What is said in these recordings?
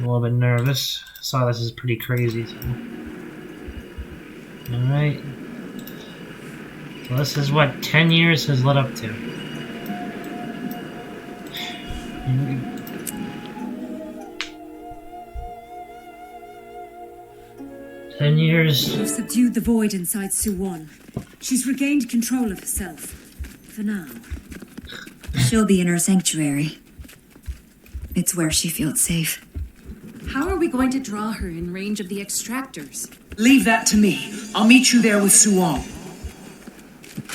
I'm a little bit nervous. Saw this is pretty crazy. So. Alright. So this is what 10 years has led up to. 10 years. You've subdued the void inside Suwon. She's regained control of herself. For now. She'll be in her sanctuary. It's where she feels safe. How are we going to draw her in range of the extractors? Leave that to me. I'll meet you there with Suwon.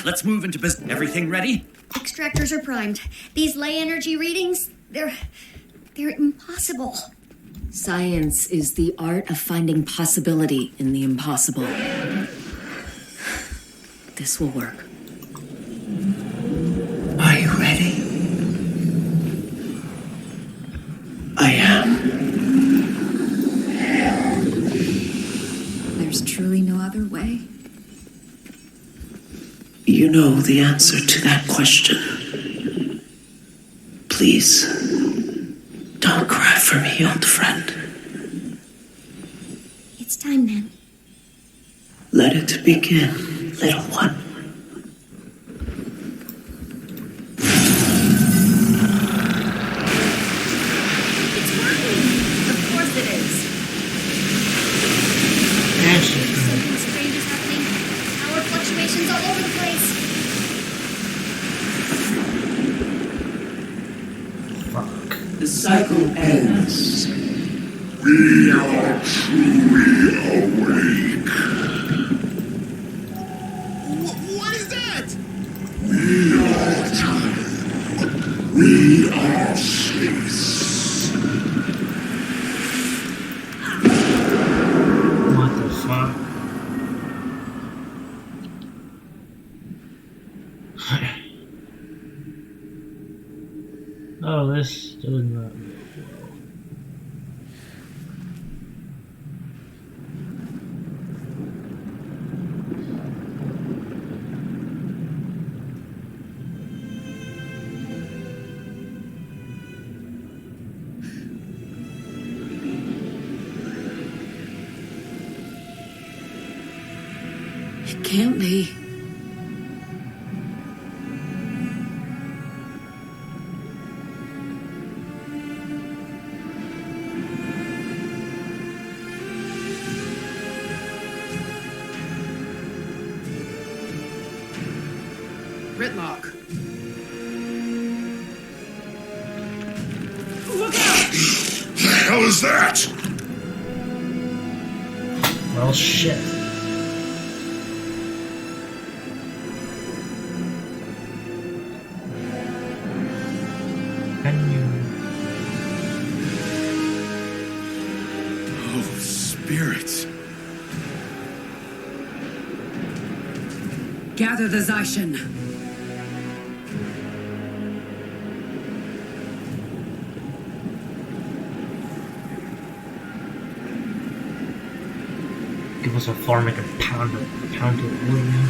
Let's move into business. Everything ready? Extractors are primed. These ley energy readings, they're impossible. Science is the art of finding possibility in the impossible. This will work. Are you ready? I am. There's truly no other way. You know the answer to that question. Please, don't cry for me, old friend. It's time then. Let it begin, little one. It's working! Of course it is. Something strange is happening. Power fluctuations all over the place. Fuck. The cycle ends. We are truly awake. What is that? We are time. We are space. What the fuck? Oh, this does not. It can't be. Ritlock. The hell is that? Well, shit. Can you? Oh, spirits. Gather the Zaishin. Give us a farm and pound it, will you?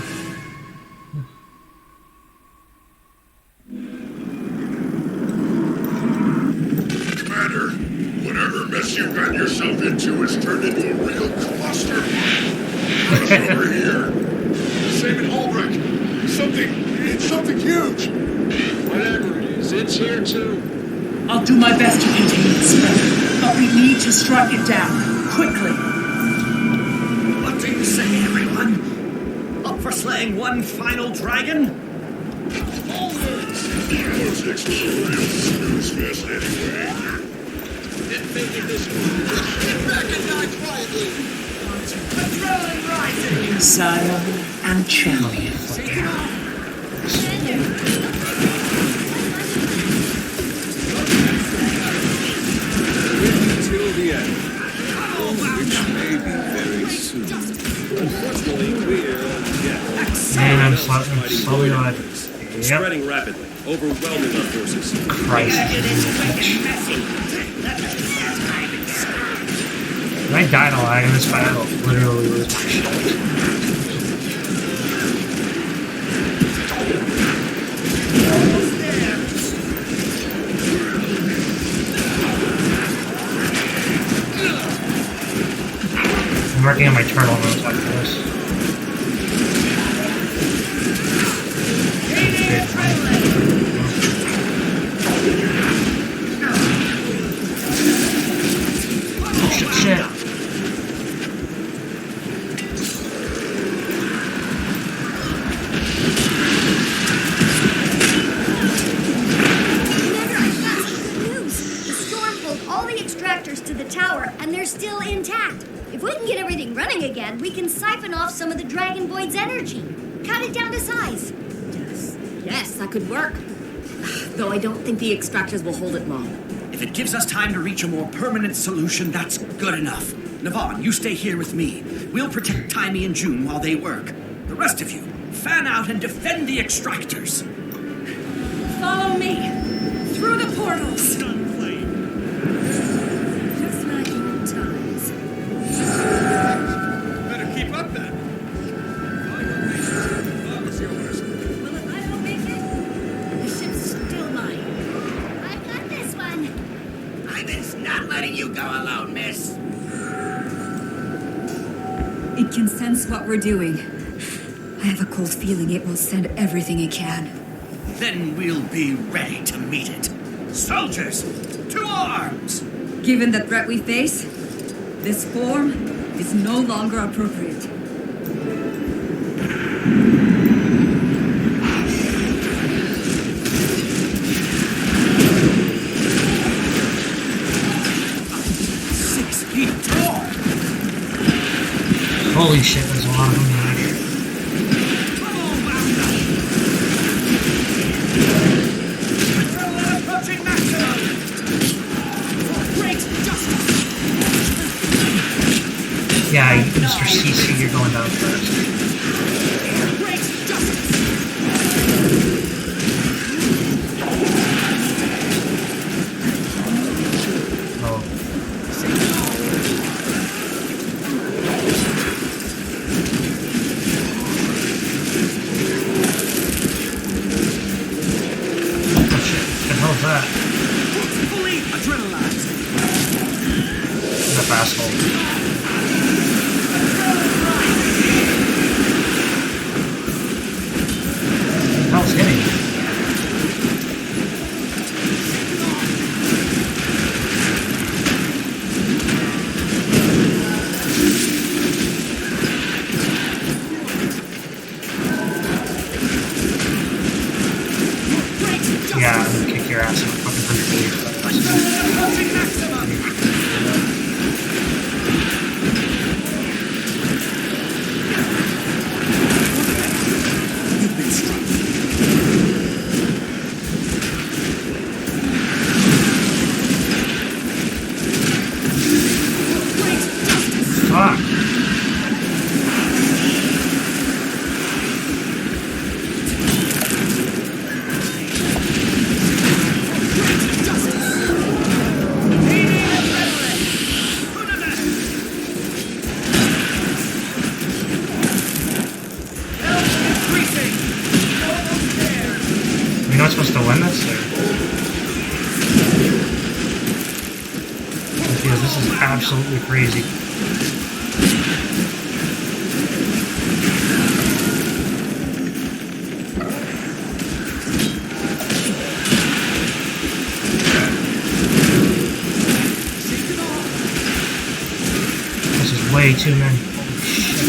Commander, whatever mess you got yourself into has turned into a real cluster. What's over here? David Holbrook. It's something huge. Whatever it is, it's here too. I'll do my best to contain the spread, but we need to strike it down, quickly. What do you say, everyone? Up for slaying one final dragon? Politics was a real snooze fest anyway. Didn't think it this one. Just sit back and die quietly. Patrolling rising! Sire and champion. Till the end. Which may be very soon. Unfortunately, we're Man, I'm slowly on it. Yep. spreading rapidly, overwhelming our forces. Christ. If I died alive in this fight, I will literally lose my shit. working on my turtle moves after this. Shit. Extractors to the tower, and they're still intact. If we can get everything running again, we can siphon off some of the Dragonvoid's energy. Cut it down to size. Yes, that could work. Though I don't think the extractors will hold it long. If it gives us time to reach a more permanent solution, that's good enough. Navon, you stay here with me. We'll protect Taimi and June while they work. The rest of you, fan out and defend the extractors. Follow me through the portals. Just like old times. Better keep up then. That was yours. Well, if I don't make it, the ship's still mine. I got this one. I'm not letting you go alone, miss. It can sense what we're doing. I have a cold feeling it will send everything it can. Then we'll be ready to meet it. Soldiers, to arms! Given the threat we face, this form is no longer appropriate. Holy shit, there's a lot of them here. Approaching maximum! Great justice! Yeah, Mr. CC, you're going down first. Great justice! Oh. That? Fully adrenalized. He's a fast hole. What the hell's hitting? Yeah, I'm gonna kick your ass in fucking 100 meters. You've been struck. Fuck. You're not supposed to win this? Or? Because this is absolutely crazy. This is way too many. Holy shit.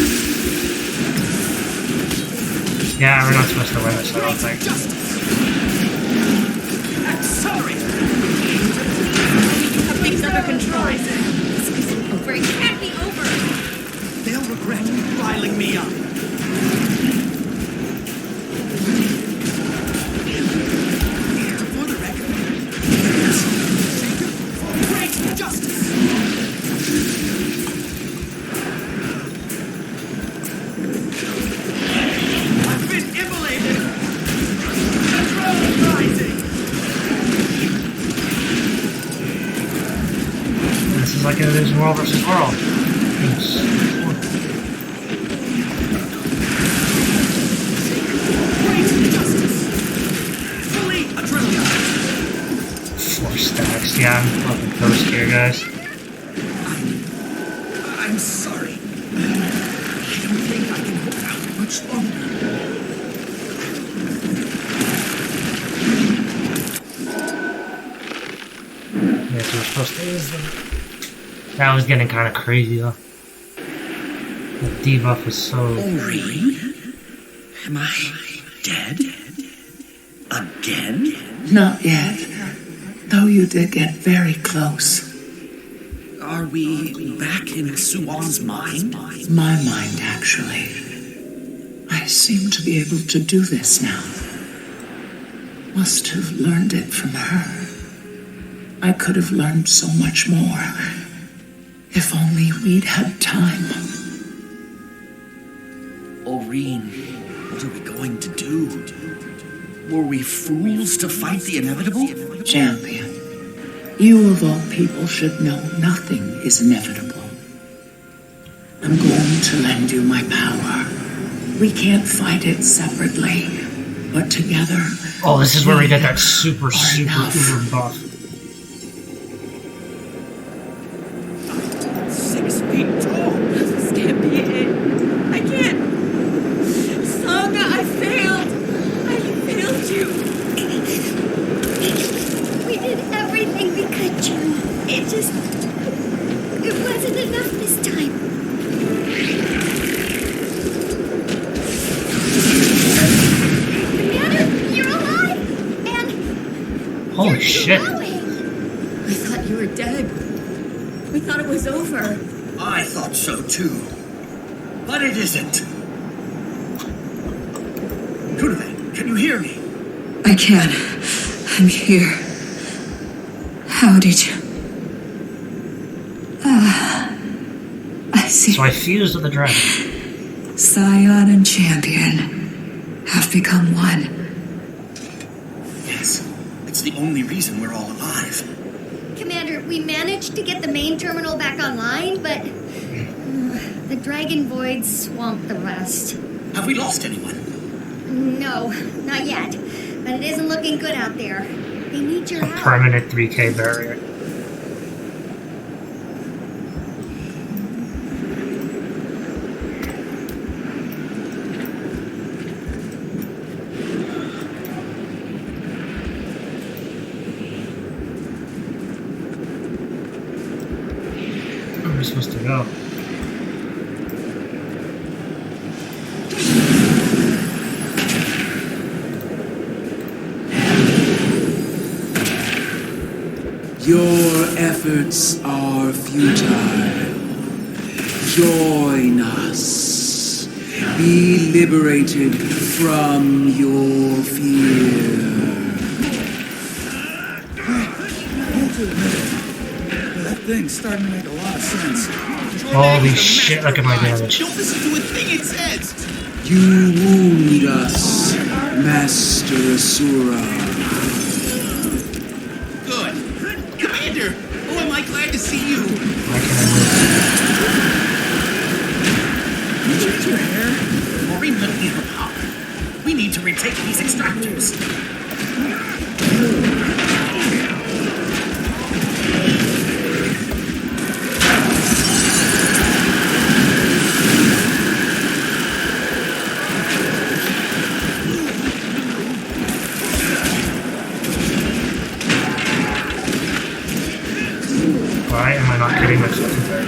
Yeah, we're not supposed to win this, I don't think. Things under control. This isn't over. It can't be over. They'll regret riling me up. For the record, great justice. I've been immolated. Control rising. This is like it is World vs. World. Fully adrenaline. 4 stacks. Yeah, I'm fucking toast here, guys. I'm sorry. much longer. Yes, we're supposed to use them. That was getting kind of crazy though. The debuff was so. Ori? Am I dead? Again? Not yet. Though you did get very close. Are we back in Suwan's mind? My mind, actually. I seem to be able to do this now. Must have learned it from her. I could have learned so much more. If only we'd had time. Oreen, what are we going to do? Were we fools to fight the inevitable? Champion, you of all people should know nothing is inevitable. I'm going to lend you my power. We can't fight it separately, but together. Oh, this is where we get that super enough. uber buff. 6 feet tall. This can't be it. I can't. Sangha, I failed. I failed you. We did everything we could, June. It wasn't enough this time. Commander, you're alive! And Holy you're shit. glowing. We thought you were dead. We thought it was over. I thought so too. But it isn't. Kunave, can you hear me? I can. I'm here. How did you? I see. So I fused with the dragon. Scion and Champion have become one. Yes. It's the only reason we're all alive. Commander, we managed to get the main terminal back online, but the Dragon Void swamped the rest. Have we lost anyone? No, not yet. But it isn't looking good out there. They need your A help. permanent 3K barrier. Where are we supposed to go? Your efforts are futile. Join us. Be liberated from your fear. That thing's starting to make a lot of sense. Holy shit, look at my damage. Don't listen to a thing it says! You wound us, Master Asura. Good. Commander! Oh, am I glad to see you! Why can't I move? You change your hair? Maureen let me her power. We need to retake these extractors. Why am I not getting my fucking barrier?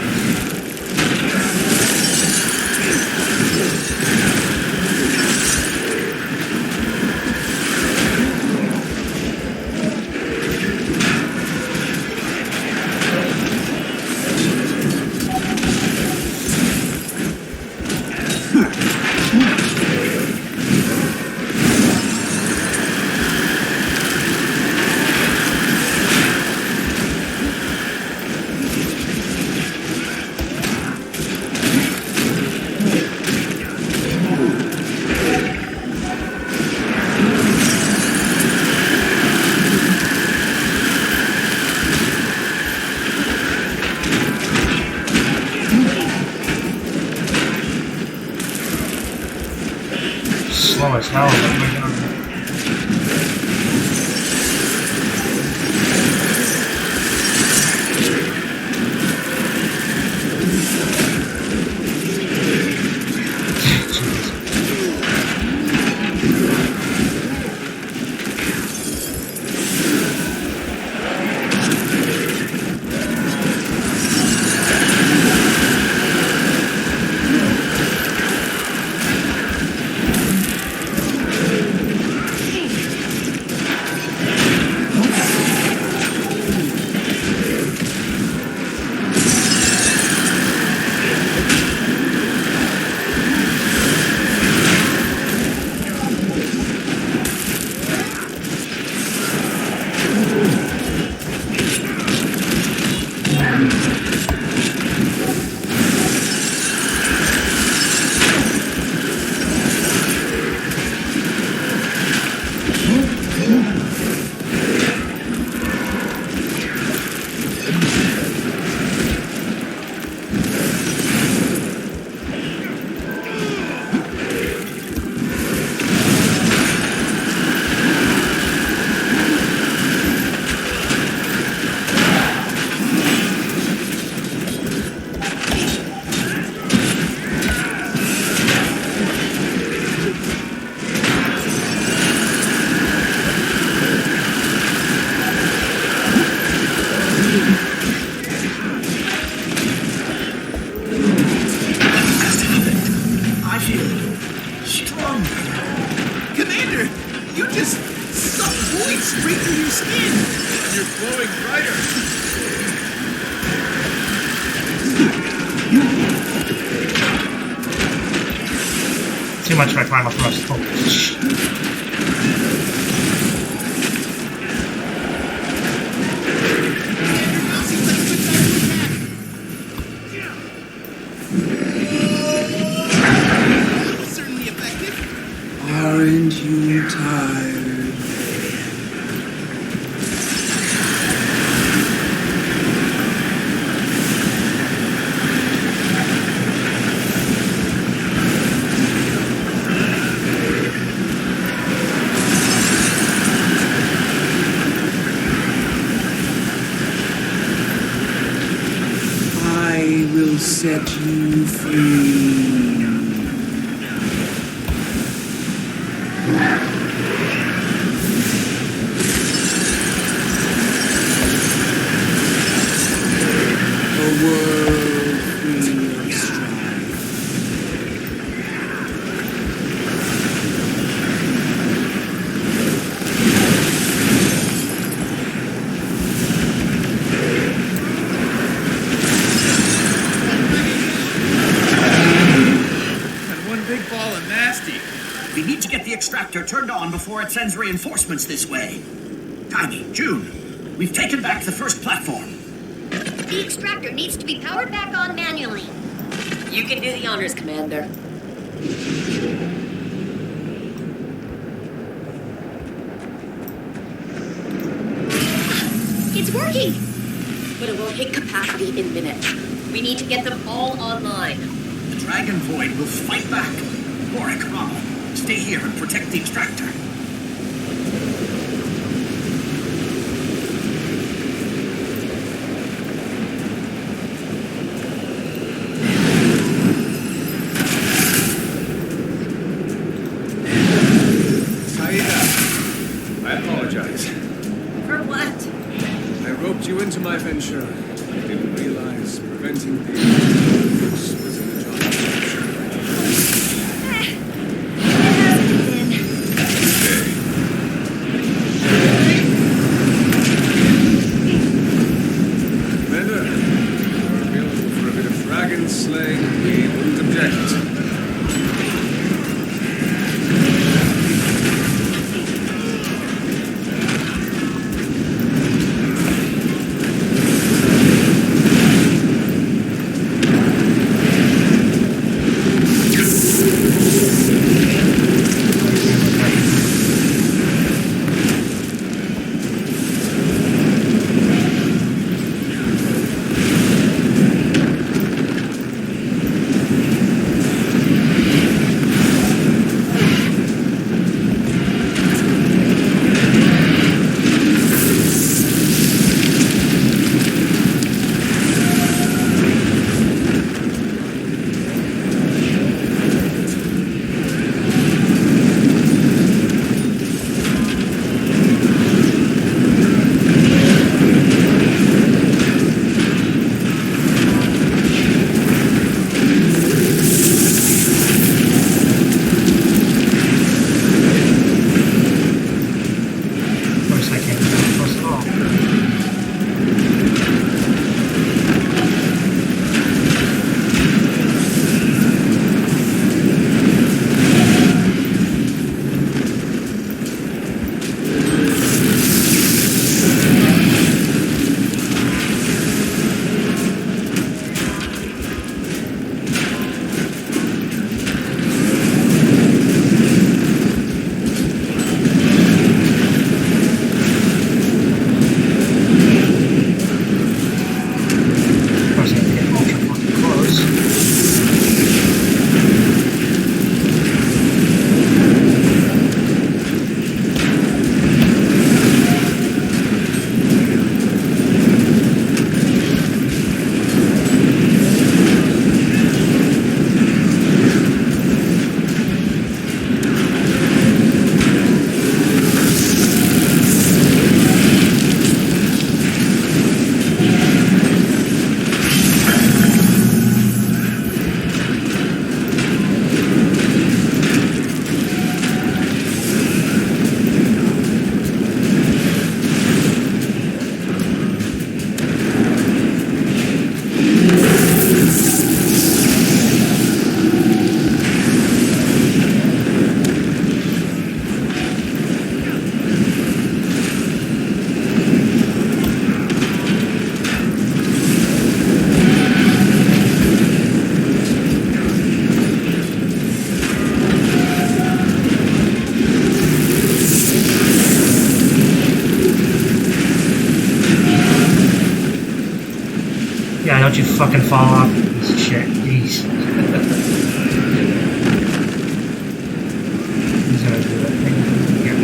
Slow as hell. Oh my god. Jesus. I feel stronger. Commander, you just sucked void straight through your skin. You're glowing brighter. Too much for climb thrust. Oh, Certainly effective. Aren't you tired? I will set you free. A world free of strife. And one big ball of nasty. We need to get the extractor turned on before it sends reinforcements this way. Tiny, June, we've taken back the first platform. The extractor needs to be powered back on manually. You can do the honors, Commander. It's working! But it will hit capacity in minutes. We need to get them all online. The Dragon Void will fight back. Warwick, Rommel, stay here and protect the extractor. Saida, I apologize. For what? I roped you into my venture. I didn't realize preventing the use was in the job description. Commander, if you're available for a bit of dragon slaying, we wouldn't object. Yeah, don't you fucking fall off, piece of shit. Jeez. He's gonna do that thing. Yeah.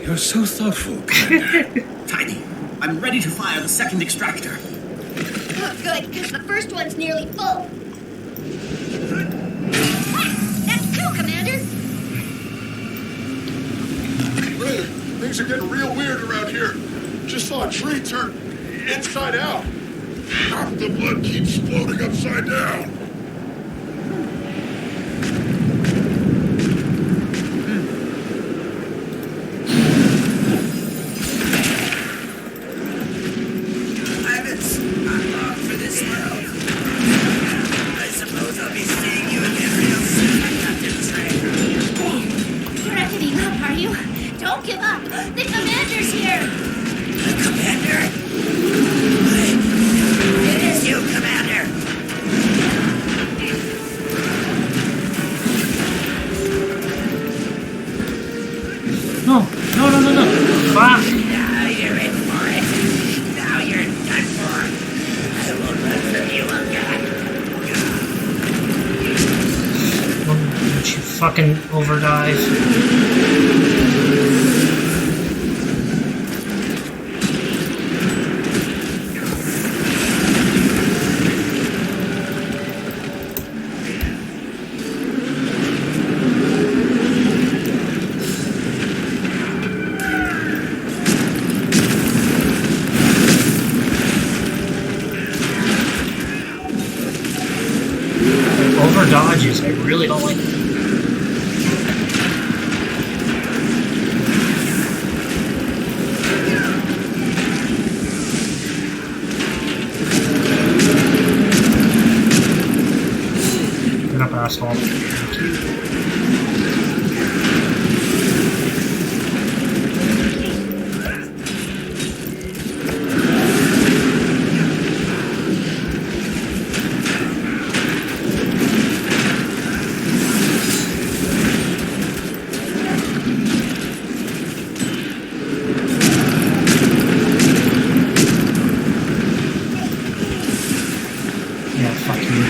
You're so thoughtful, Commander. Tiny, I'm ready to fire the second extractor. Oh, good, because the first one's nearly full. That's two, Commander. Ray, things are getting real weird around here. Just saw a tree turn inside out. Half the blood keeps floating upside down. Fucking overdive. Over dodges, I really don't like it. Asshole. Yeah, fuck you.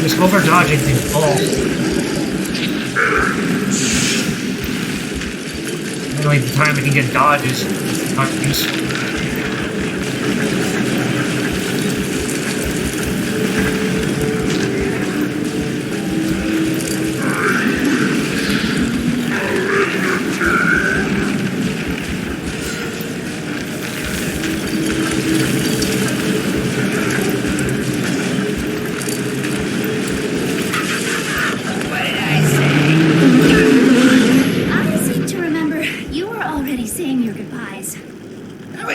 This over dodging thing falls. Only the time we can get dodges, it's not useful.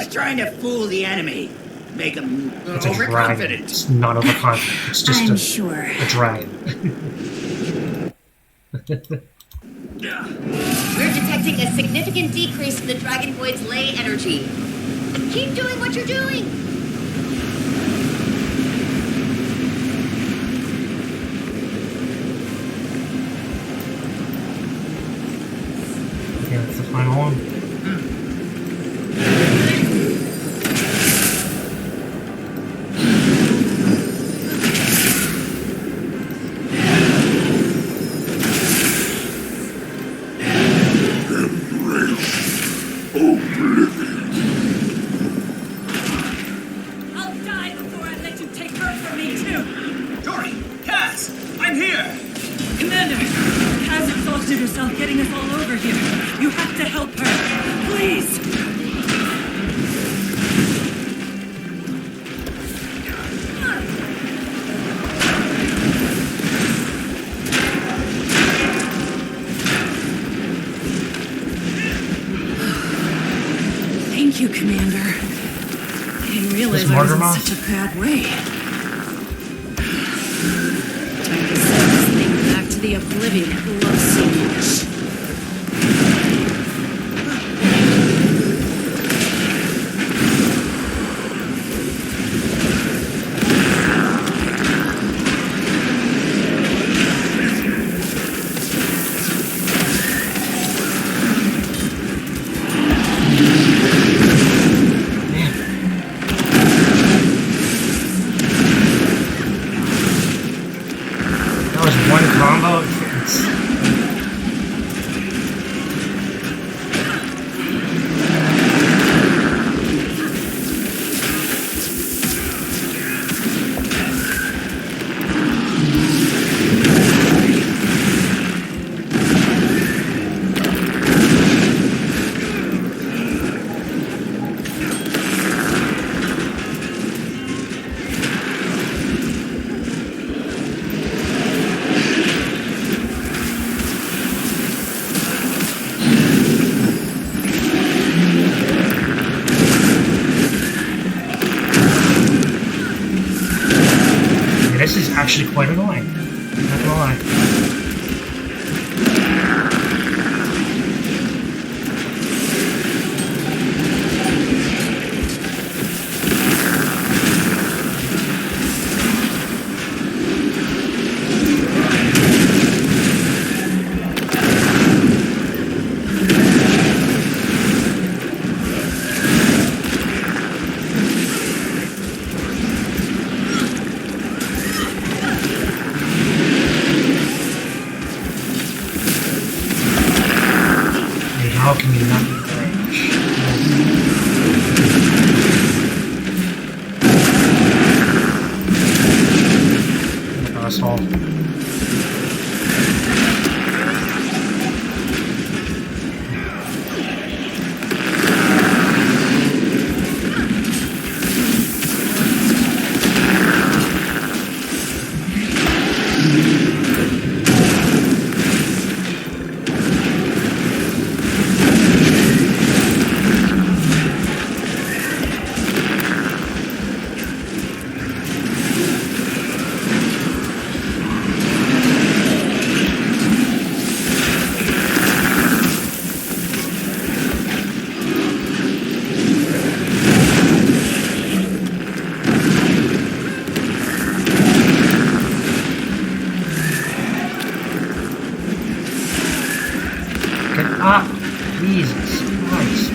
Trying to fool the enemy. Make them It's a dragon. overconfident. It's not overconfident. It's just I'm a sure. dragon. We're detecting a significant decrease in the Dragonvoid's ley energy. Keep doing what you're doing. Okay, that's the final one. I'll die before I let you take her from me, too! Dory! Cass! I'm here! Commander, Kaz exhausted herself getting us all over here. You have to help her. Please! Thank you, Commander. I didn't realize I was in Mortimer? such a bad way. Time to send this thing back to the oblivion it loves so much. That was one combo. It's this is actually quite annoying. Not gonna lie. How can you not range? Asshole. Ah, Jesus Christ.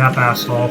up, asshole.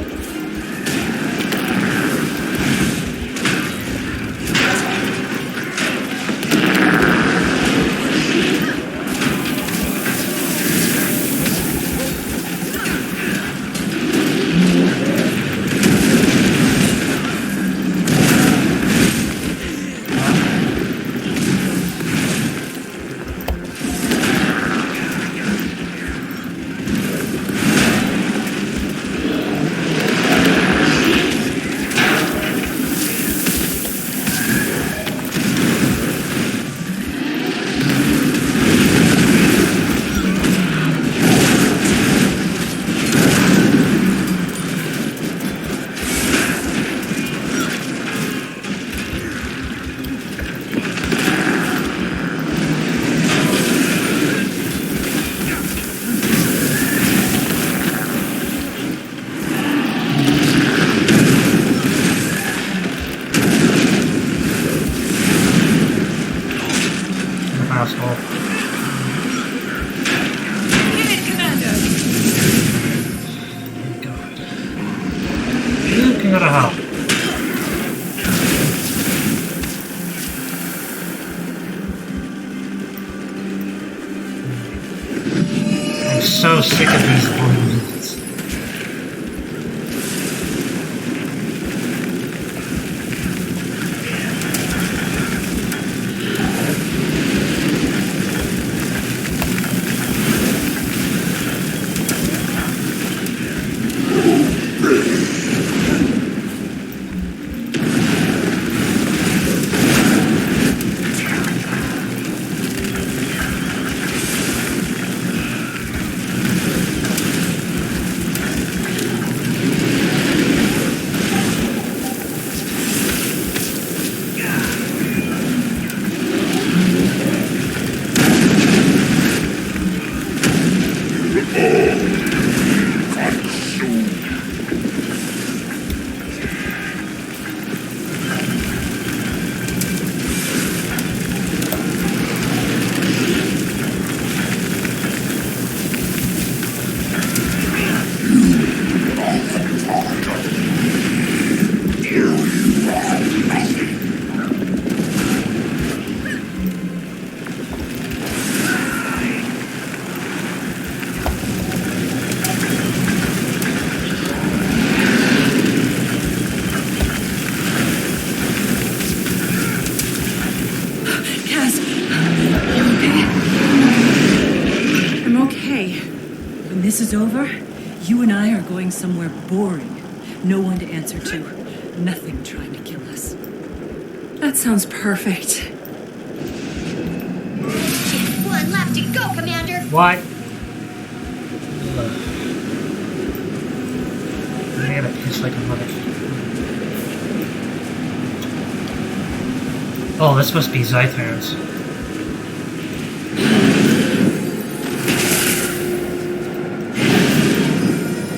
Asshole. Get it, Commander! You can go to hell. I'm so sick of these balloons. Kaz, you okay? I'm okay. When this is over, you and I are going somewhere boring. No one to answer to. Nothing trying to kill us. That sounds perfect. Just one left to go, Commander. What? I gotta piss like a motherfucker. Oh, this must be Zythar's.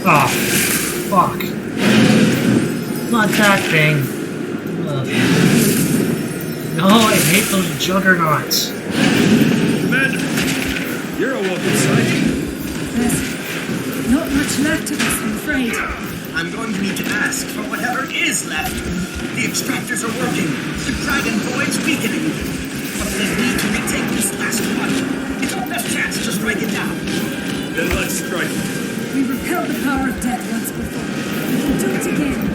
Oh, fuck. Not that thing. Ugh. No, I hate those juggernauts. Commander, you're a welcome sight. There's not much left of us, I'm afraid. I'm going to need to ask for whatever is left. The extractors are working. The Dragon Void's weakening. But they need to retake this last one. It's our best chance to strike it down. Then let's strike. We repelled the power of death once before. We can do it again.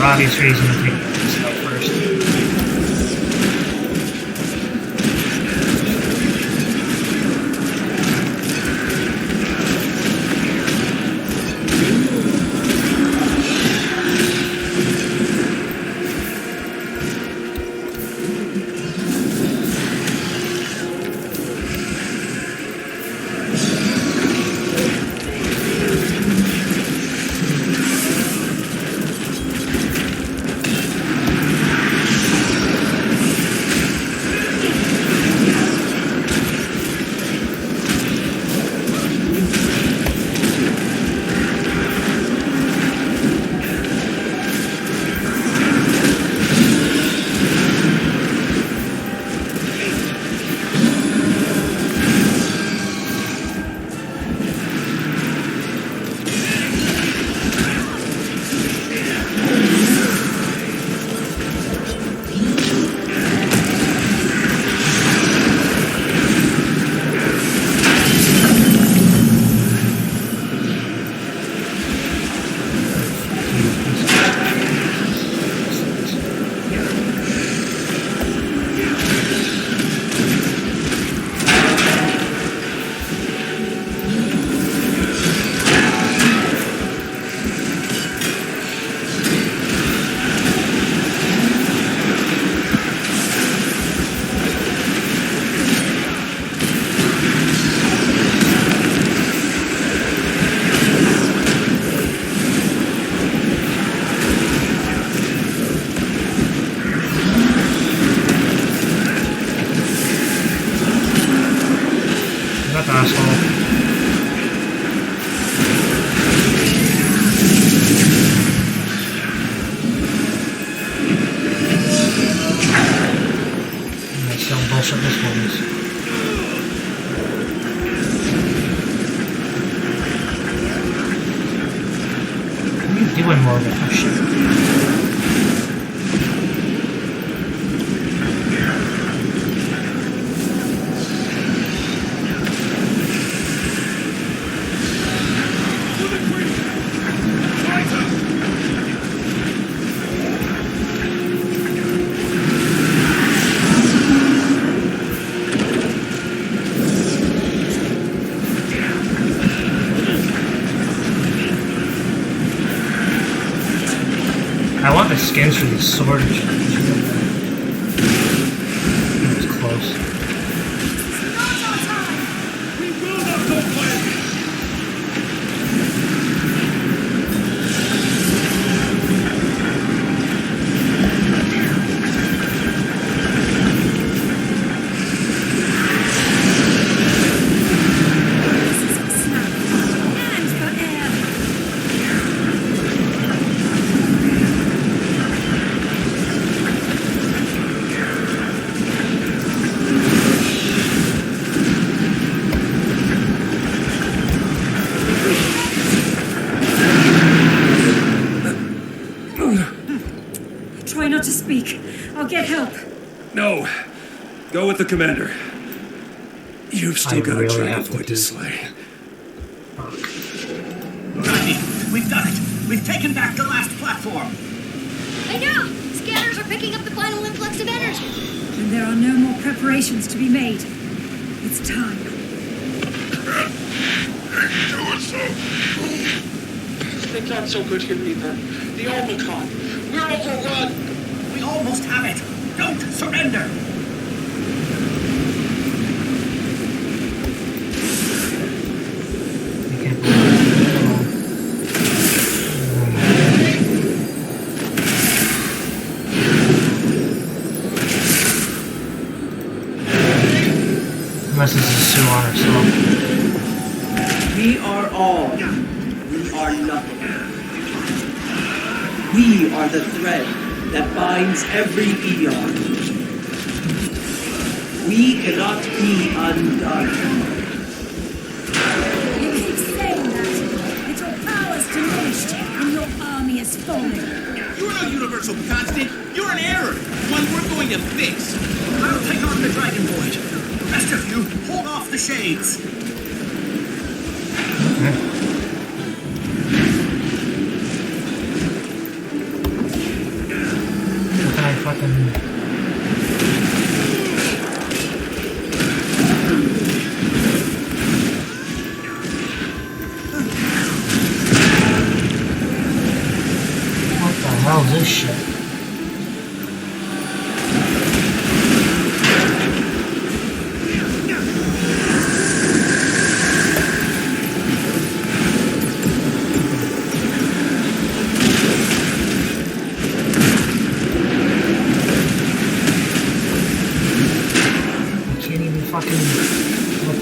For obvious reason, I'm taking this stuff first. Doing more of it. Oh shit. I want the skins for these swords. That was close. We will not go play. Try not to speak. I'll get help. No. Go with the commander. You've still got a have Dragonvoid to slay. Riley, we've done it. We've taken back the last platform. I know! Scanners are picking up the final influx of energy. And there are no more preparations to be made. It's time. Do it so. Things aren't so good here either. The Omicron. We're overrun. We almost have it. Don't surrender. Unless this is Sue on herself. We are all. We are nothing. We are the thread that binds every eon. We cannot be undone. You keep saying that, but your power's diminished and your army is falling. You're no universal constant. You're an error. One we're going to fix. I'll take on the Dragonvoid. The rest of you, hold off the shades. Okay. fucking... What the hell is this shit?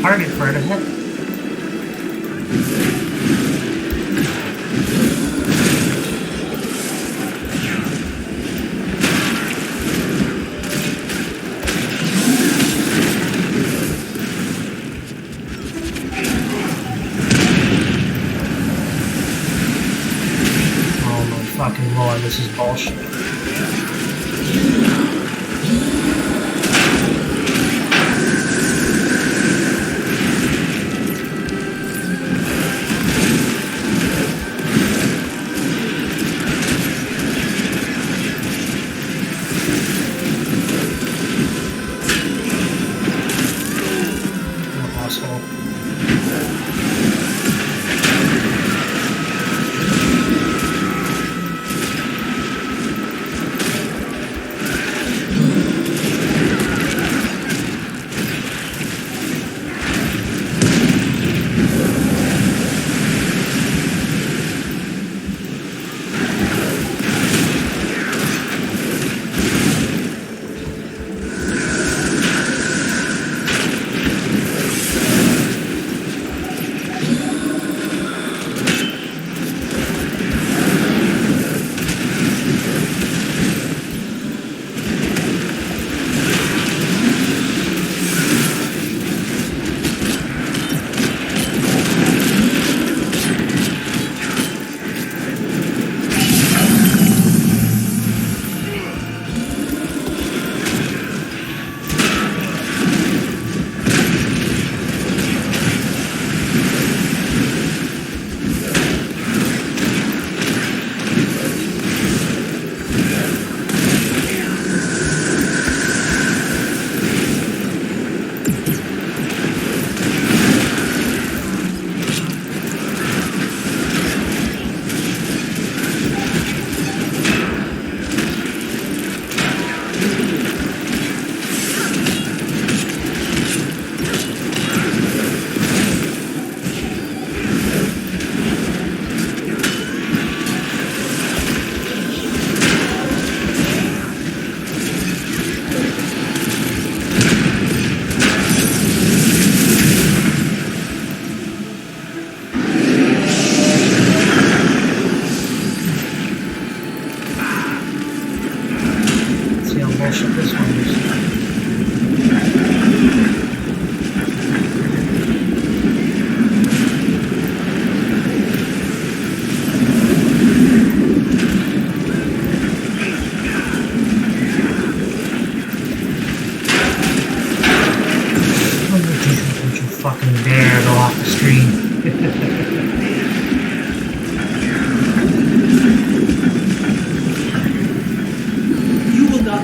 Target for her to hit. Oh my fucking lord, this is bullshit.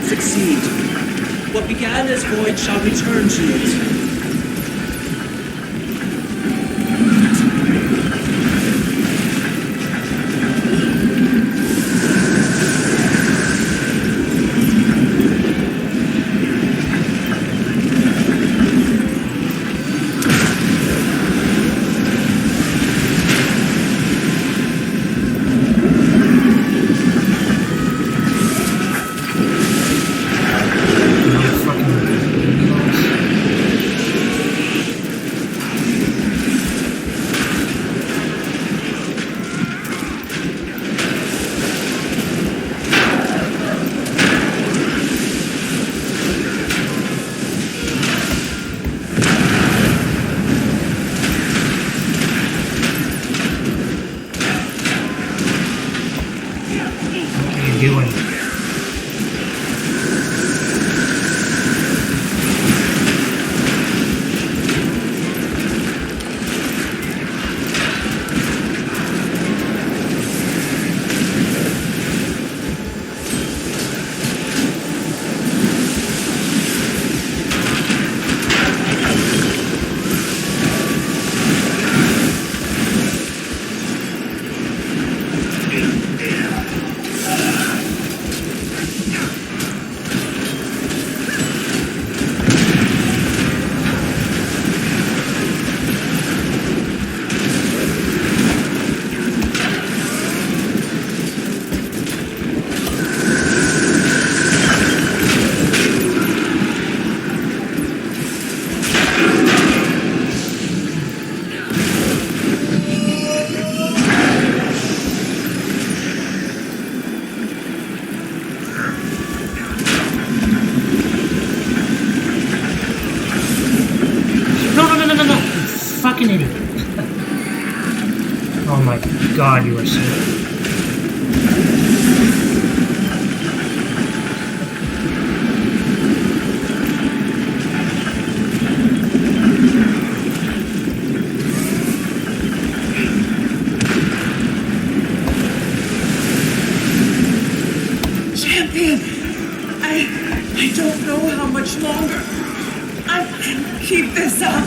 Succeed. What began as void shall return to it. Doing? God, you are so. Champion, I don't know how much longer I can keep this up.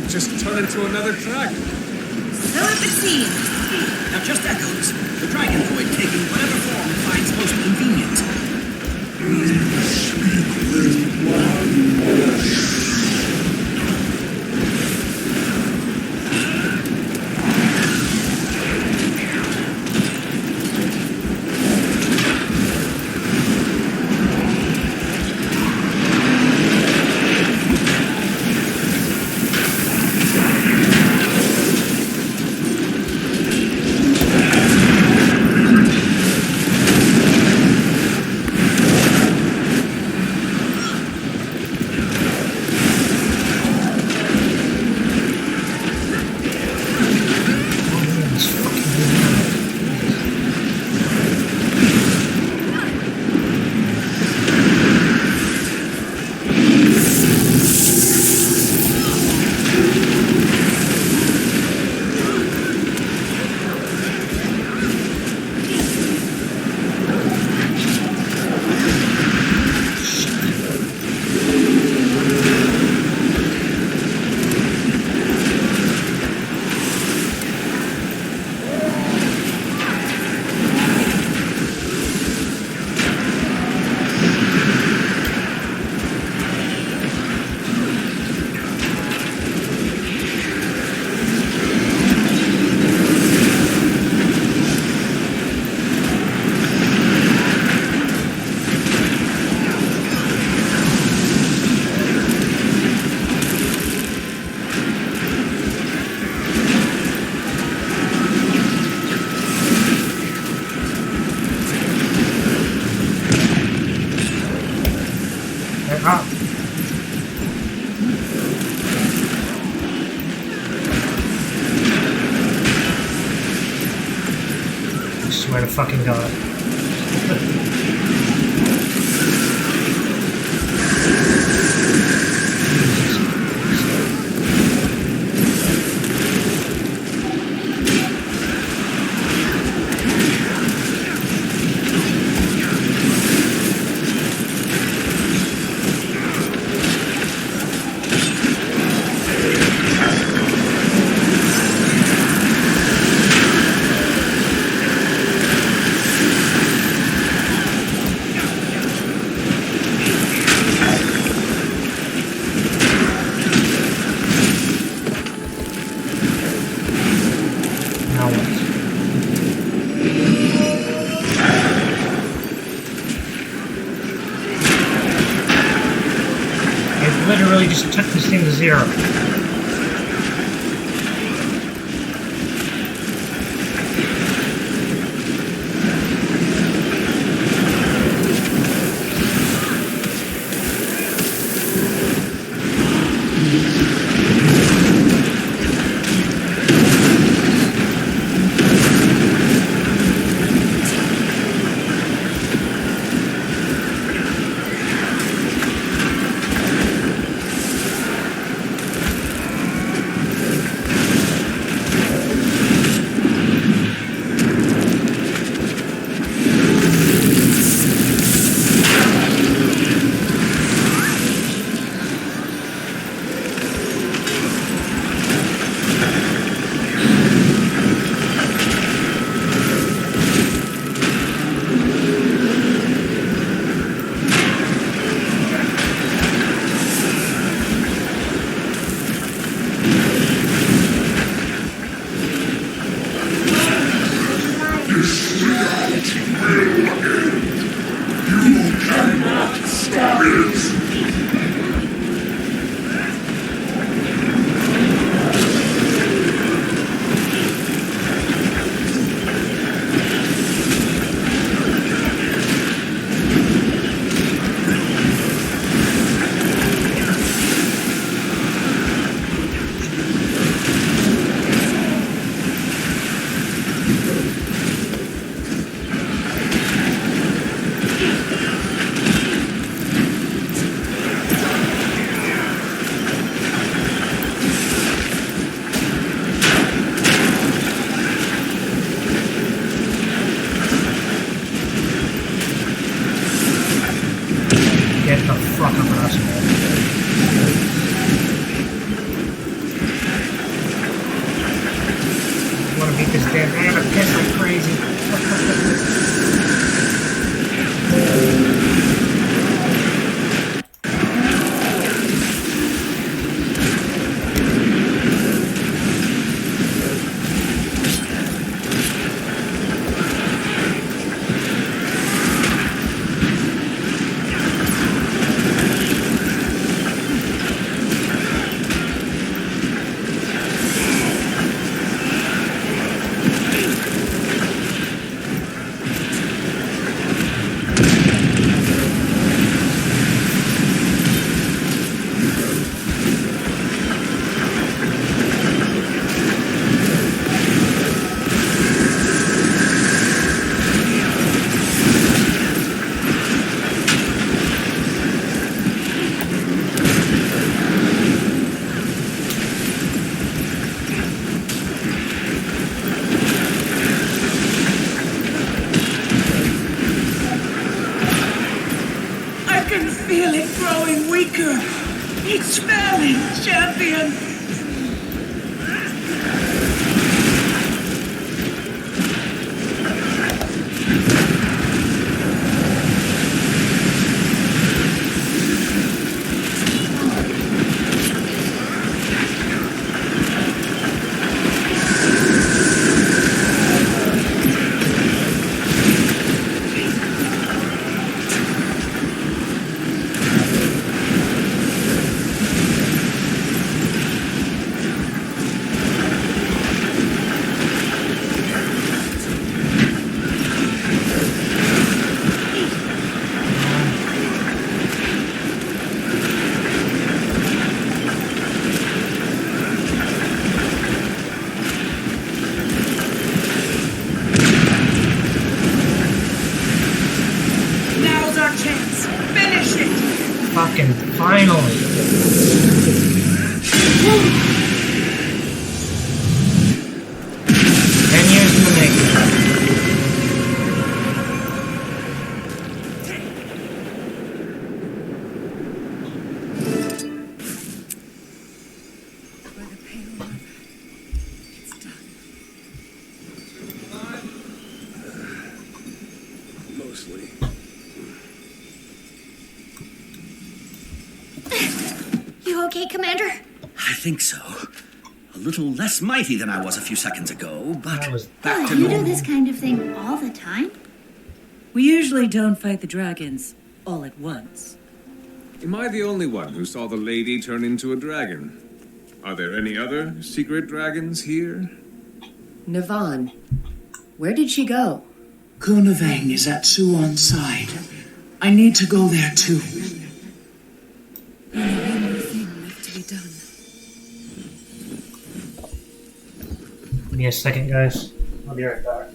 Just turn into another dragon. So it would seem. Now just echoes. The dragon void taking whatever form it finds most convenient. I swear to fucking God. Literally just took this thing to zero. this damn thing. I gotta piss like crazy. It's failing, champion! Fucking finally. 10 years in the making. Mostly. You okay, Commander? I think so. A little less mighty than I was a few seconds ago, but back to You normal. do this kind of thing all the time? We usually don't fight the dragons all at once. Am I the only one who saw the lady turn into a dragon? Are there any other secret dragons here? Navan, where did she go? Kunavang is at Suwon's side. I need to go there too. Only one more thing left to be done. Give me a second, guys. I'll be right back.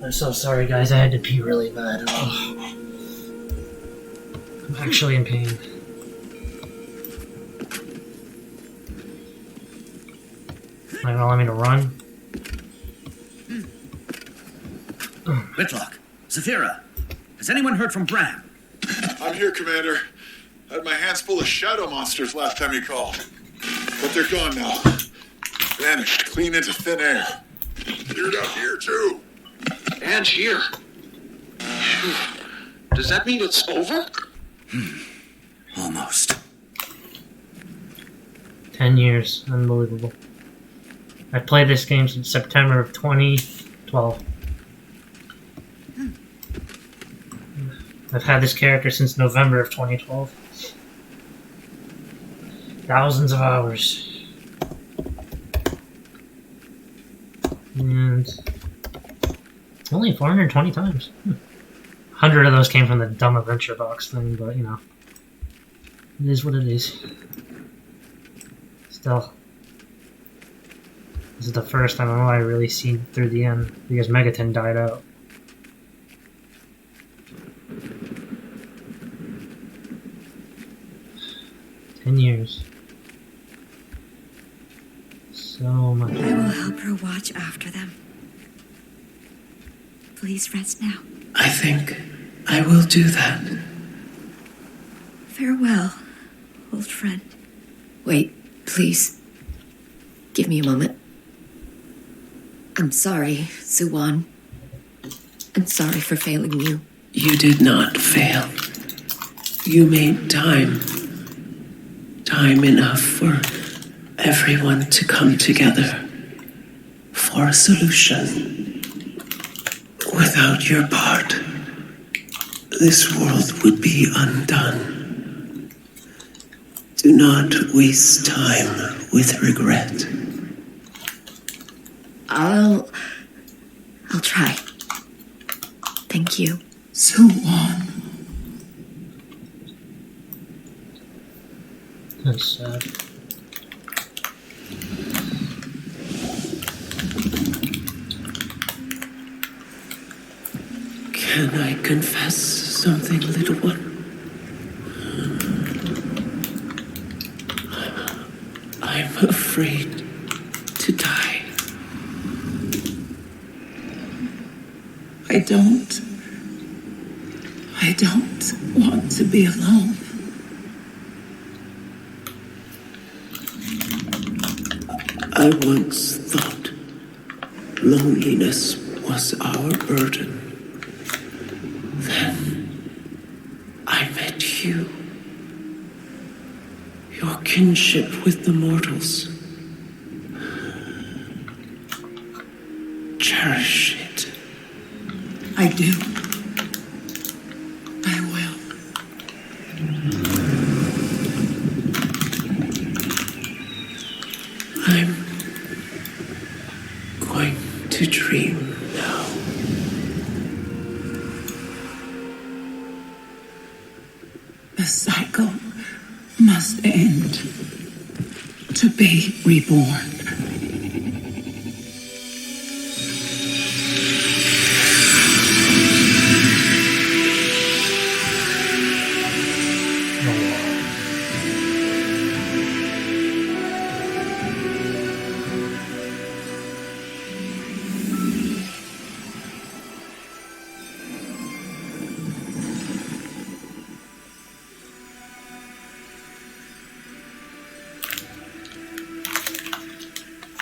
I'm so sorry, guys. I had to pee really bad. Oh. I'm actually in pain. Am I gonna allow me to run? Whitlock, Zafira, has anyone heard from Bram? I'm here, Commander. I had my hands full of shadow monsters last time you called. But they're gone now. Vanished, clean into thin air. Cleared out here, too. And here. Does that mean it's over? Almost. 10 years. Unbelievable. I played this game since September of 2012. I've had this character since November of 2012. Thousands of hours. And only 420 times. 100 of those came from the dumb adventure box thing, but you know. It is what it is. Still. This is the first time I really seen through the end because Megaton died out. Years. So much. I will help her watch after them. Please rest now. I think I will do that. Farewell, old friend. Wait, please. Give me a moment. I'm sorry, Suwan. I'm sorry for failing you. You did not fail. You made time. Time enough for everyone to come together for a solution. Without your part, this world would be undone. Do not waste time with regret. I'll try. Thank you. Suwan. That's sad. Can I confess something, little one? I'm afraid to die. I don't want to be alone. I once thought loneliness was our burden. Then I met you. Your kinship with the mortals. Cherish it. I do. I will. I'm going to dream now. The cycle must end to be reborn.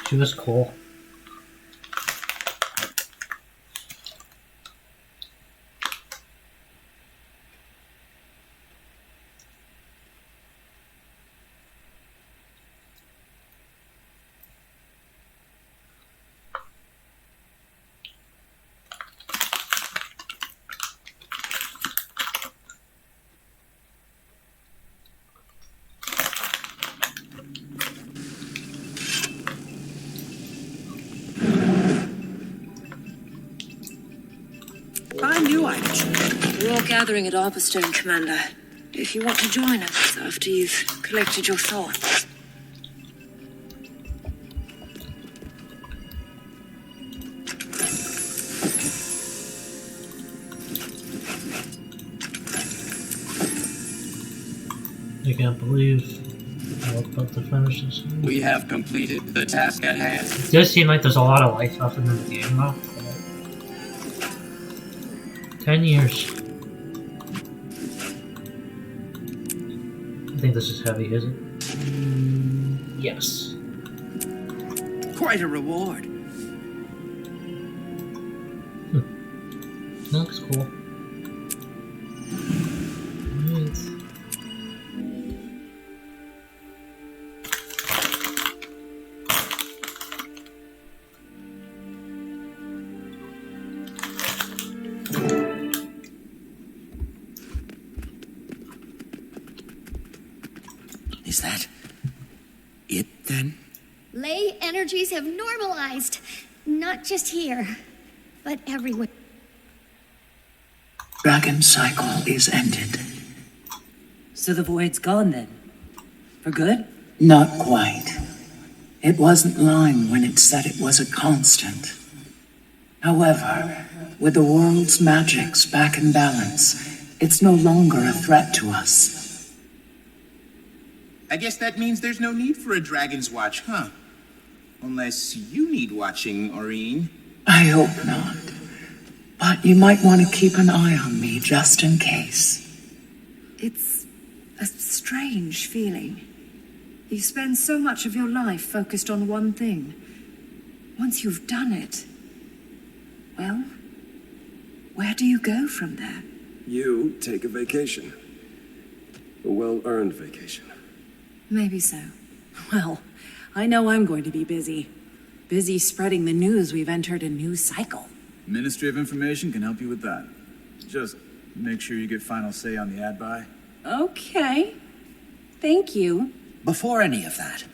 She was cool. I knew I'd join. We're all gathering at Arborstone, Commander. If you want to join us after you've collected your thoughts. I can't believe I was about to finish this one. We have completed the task at hand. It does seem like there's a lot of life left in the game though. 10 years. I think this is heavy, is it? Yes. Quite a reward. That looks cool. Right. Is that it then? Ley energies have normalized. Not just here, but everywhere. Dragon cycle is ended. So the void's gone then? For good? Not quite. It wasn't lying when it said it was a constant. However, with the world's magics back in balance, it's no longer a threat to us. I guess that means there's no need for a Dragon's Watch, huh? Unless you need watching, Aurene. I hope not. But you might want to keep an eye on me just in case. It's a strange feeling. You spend so much of your life focused on one thing. Once you've done it, well, where do you go from there? You take a vacation. A well-earned vacation. Maybe so. Well, I know I'm going to be busy. Busy spreading the news we've entered a new cycle. Ministry of Information can help you with that. Just make sure you get final say on the ad buy. Okay. Thank you. Before any of that,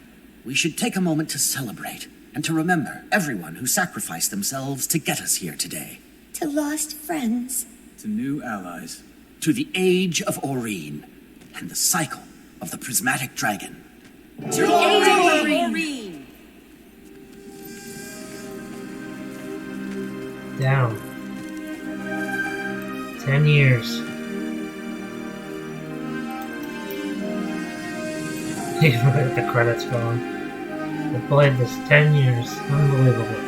we should take a moment to celebrate and to remember everyone who sacrificed themselves to get us here today. To lost friends. To new allies. To the Age of Aurene and the cycle of the Prismatic Dragon. To the Age of Aurene! Down. 10 years. The credits going. I played this 10 years. Unbelievable.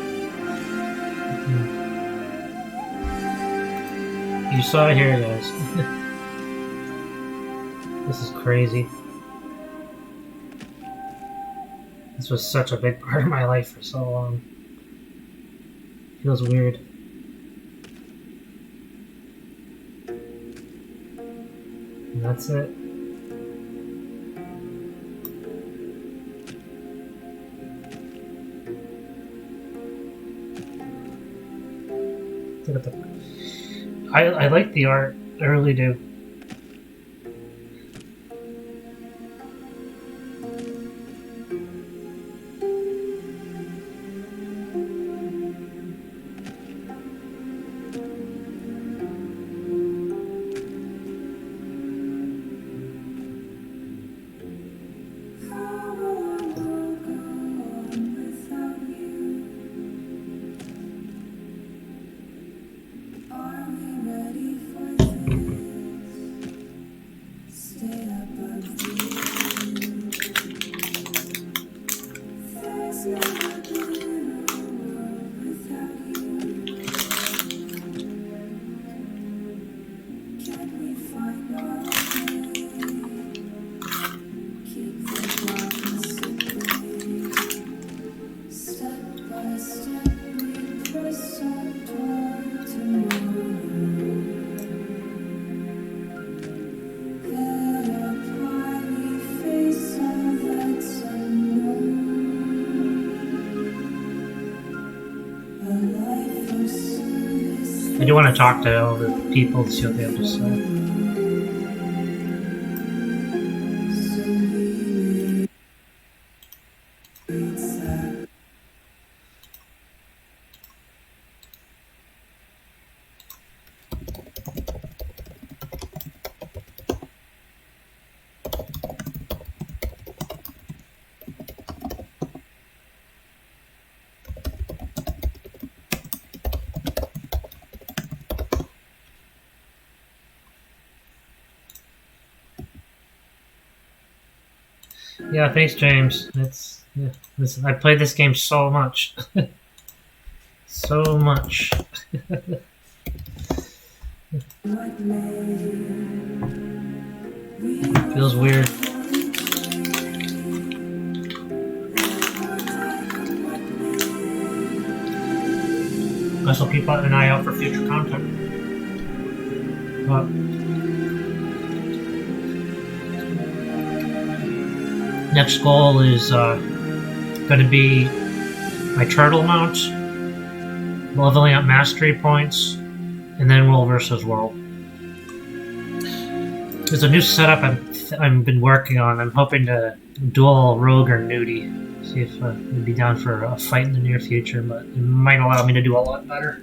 You saw it here, guys. This is crazy. This was such a big part of my life for so long. Feels weird. And that's it. Look at the... I like the art. I really do. I do want to talk to all the people to see what they have to say. Yeah, thanks, James. I played this game so much. So much. Feels weird. Guess I'll keep an eye out for future content. But next goal is going to be my turtle mount, leveling up mastery points, and then world versus world. There's a new setup I've been working on. I'm hoping to duel Rogue or Nudie. See if I'd be down for a fight in the near future, but it might allow me to do a lot better.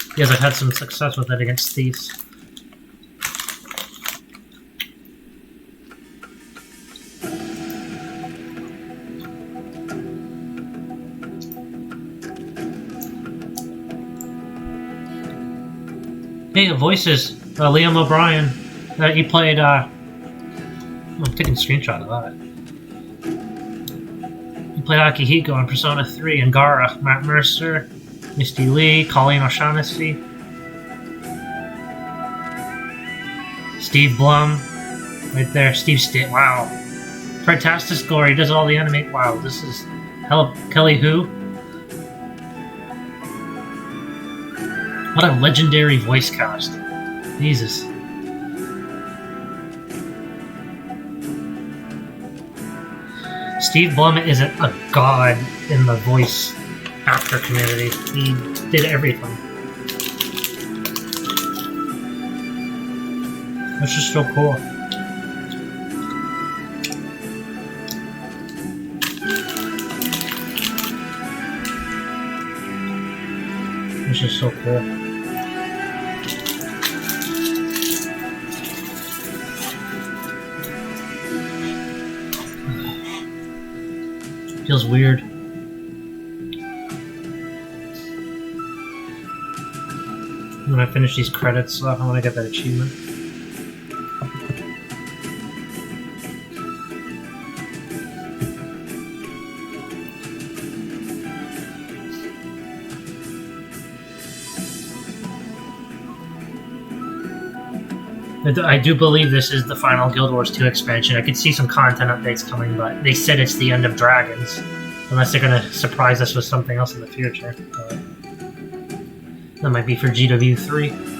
Because I've had some success with it against thieves. Hey, the voices. Liam O'Brien. You played, I'm taking a screenshot of that. You played Akihiko in Persona 3 and Gara. Matt Mercer, Misty Lee, Colleen O'Shaughnessy, Steve Blum. Right there. Steve Stitt. Wow. Fantastic score. He does all the anime. Wow, this is... Kelly Hu. What a legendary voice cast. Jesus. Steve Blum is a god in the voice actor community. He did everything. That's just so cool. This is so cool. Feels weird. When I finish these credits, I want to get that achievement. I do believe this is the final Guild Wars 2 expansion. I could see some content updates coming, but they said it's the end of Dragons. Unless they're going to surprise us with something else in the future. But that might be for GW3.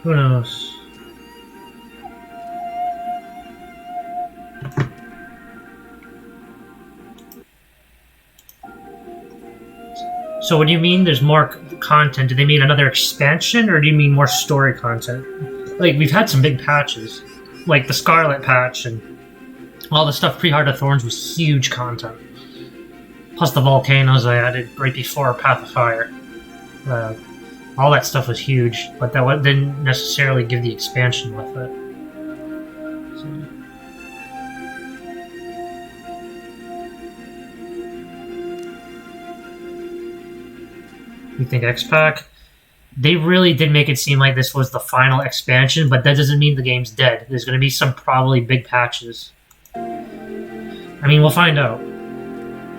Who knows? So what do you mean there's more content? Do they mean another expansion, or do you mean more story content? Like, we've had some big patches. Like the Scarlet patch and all the stuff pre-Heart of Thorns was huge content. Plus the volcanoes I added right before Path of Fire. All that stuff was huge, but that didn't necessarily give the expansion with it. So. You think X-Pac? They really did make it seem like this was the final expansion, but that doesn't mean the game's dead. There's going to be some probably big patches. I mean, we'll find out.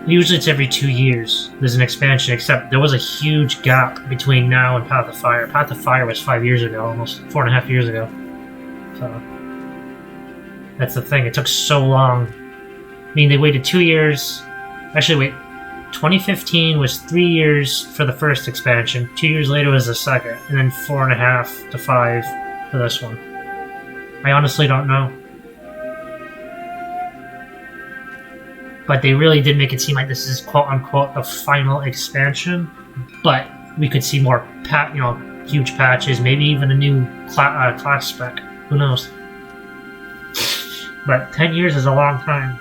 Usually it's every 2 years there's an expansion, except there was a huge gap between now and Path of Fire. Path of Fire was 5 years ago, almost 4.5 years ago. So, that's the thing, it took so long. I mean, they waited 2 years. Actually, wait, 2015 was 3 years for the first expansion, 2 years later was the second, and then 4.5 to 5 for this one. I honestly don't know. but they really did make it seem like this is quote unquote the final expansion. But we could see more, huge patches, maybe even a new class spec. Who knows? But 10 years is a long time.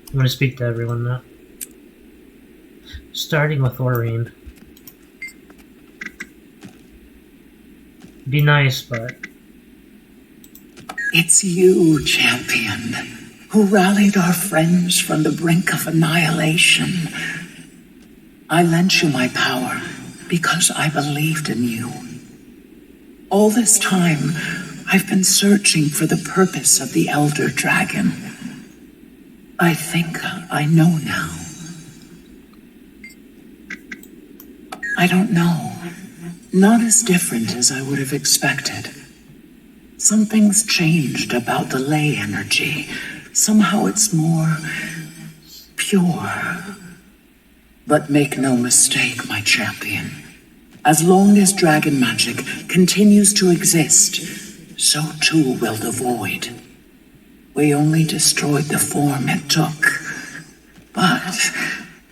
I'm going to speak to everyone now. Starting with Aurene. Be nice, but... It's you, champion, who rallied our friends from the brink of annihilation. I lent you my power because I believed in you. All this time, I've been searching for the purpose of the Elder Dragon. I think I know now. I don't know. Not as different as I would have expected. Something's changed about the ley energy. Somehow it's more pure. But make no mistake, my champion. As long as dragon magic continues to exist, so too will the void. We only destroyed the form it took. But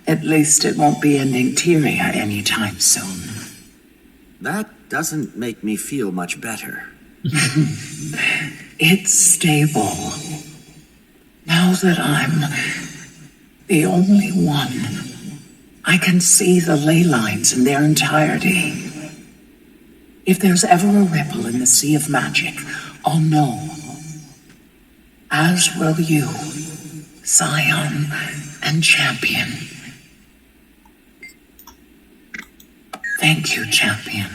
at least it won't be ending Tyria anytime soon. That doesn't make me feel much better. It's stable. Now that I'm the only one, I can see the ley lines in their entirety. If there's ever a ripple in the sea of magic, I'll know. As will you, Scion and Champion. Thank you, Champion.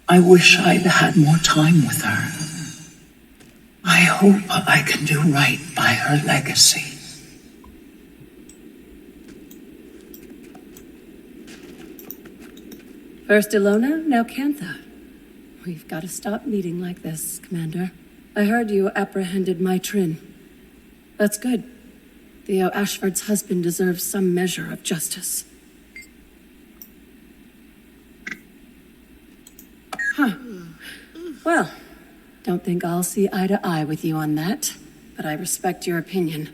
I wish I'd had more time with her. I hope I can do right by her legacy. First Ilona, now Cantha. We've got to stop meeting like this, Commander. I heard you apprehended my Trin. That's good. Theo Ashford's husband deserves some measure of justice. Huh. Well, don't think I'll see eye to eye with you on that, but I respect your opinion.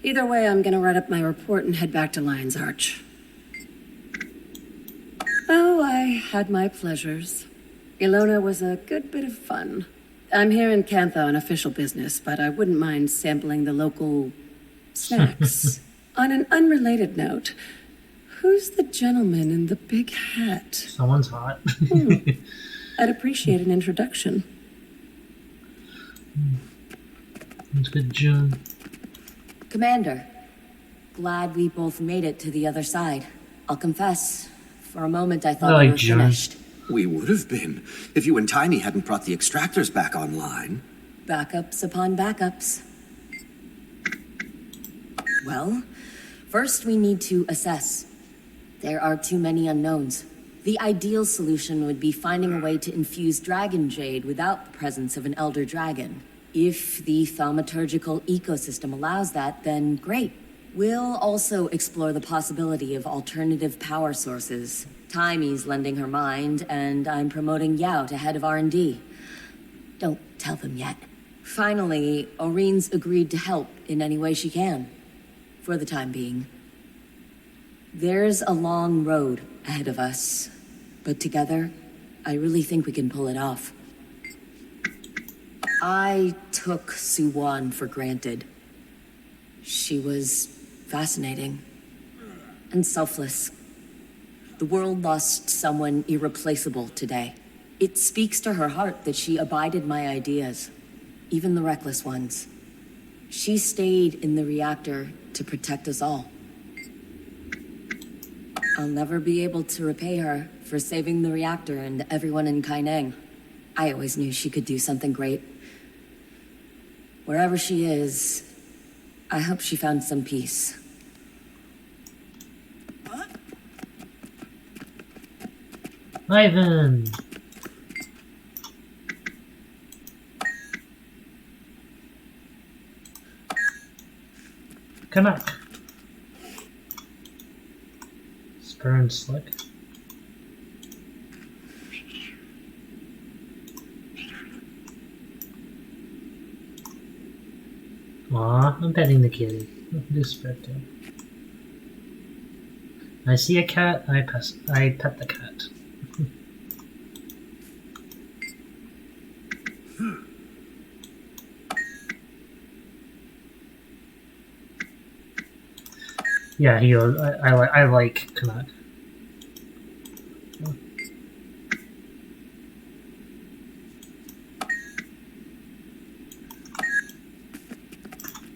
Either way, I'm gonna write up my report and head back to Lion's Arch. Oh, I had my pleasures. Ilona was a good bit of fun. I'm here in Cantha on official business, but I wouldn't mind sampling the local snacks. On an unrelated note, who's the gentleman in the big hat? Someone's hot. I'd appreciate an introduction. That's good, June. Commander, glad we both made it to the other side. I'll confess, for a moment I thought we were finished. We would have been, if you and Tiny hadn't brought the extractors back online. Backups upon backups. Well, first we need to assess. There are too many unknowns. The ideal solution would be finding a way to infuse Dragon Jade without the presence of an Elder Dragon. If the thaumaturgical ecosystem allows that, then great. We'll also explore the possibility of alternative power sources. Timey's lending her mind, and I'm promoting Yao to head of R&D. Don't tell them yet. Finally, Aurene's agreed to help in any way she can. For the time being. There's a long road ahead of us, but together, I really think we can pull it off. I took Suwon for granted. She was fascinating and selfless. The world lost someone irreplaceable today. It speaks to her heart that she abided my ideas, even the reckless ones. She stayed in the reactor to protect us all. I'll never be able to repay her for saving the reactor and everyone in Kaineng. I always knew she could do something great. Wherever she is, I hope she found some peace. Ivan! Canuck. Spur and Slick. Aw, I'm petting the kitty. Disrespectful. I see a cat, I pet the cat. Yeah, he goes, I like Kanak.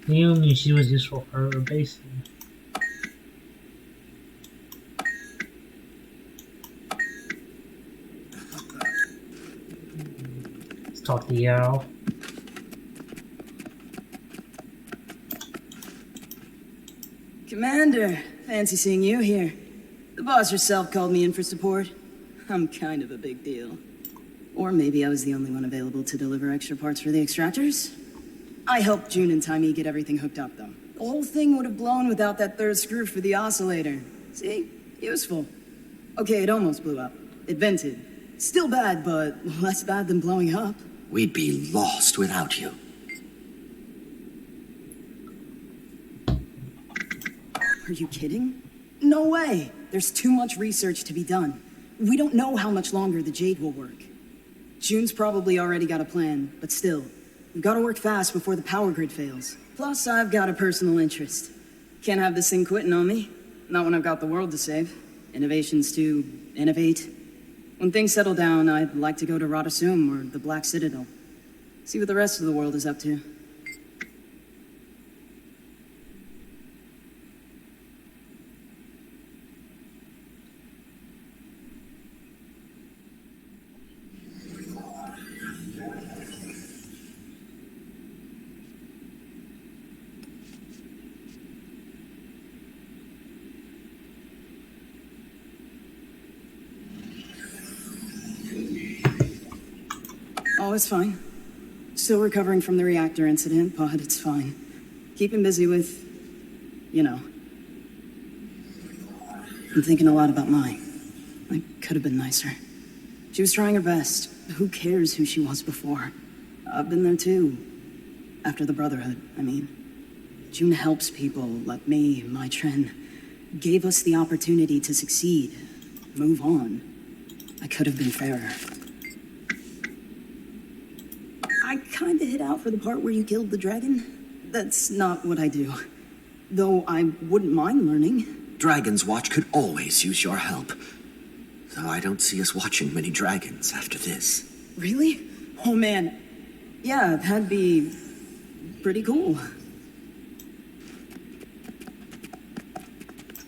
You mean she was useful for her base? Let's talk to Yao. Commander, fancy seeing you here. The boss herself called me in for support. I'm kind of a big deal. Or maybe I was the only one available to deliver extra parts for the extractors? I helped June and Timey get everything hooked up, though. The whole thing would have blown without that third screw for the oscillator. See? Useful. Okay, it almost blew up. It vented. Still bad, but less bad than blowing up. We'd be lost without you. Are you kidding? No way! There's too much research to be done. We don't know how much longer the Jade will work. June's probably already got a plan, but still, we've got to work fast before the power grid fails. Plus, I've got a personal interest. Can't have this thing quitting on me. Not when I've got the world to save. Innovations to innovate. When things settle down, I'd like to go to Radasum or the Black Citadel. See what the rest of the world is up to. Oh, it's fine. Still recovering from the reactor incident, but it's fine. Keeping busy with, you know. I'm thinking a lot about Mai. I could have been nicer. She was trying her best. Who cares who she was before? I've been there too. After the Brotherhood, I mean. June helps people like me, Mai Tren. Gave us the opportunity to succeed. Move on. I could have been fairer. I kinda hit out for the part where you killed the dragon. That's not what I do. Though I wouldn't mind learning. Dragon's Watch could always use your help. Though I don't see us watching many dragons after this. Really? Oh man. Yeah, that'd be pretty cool.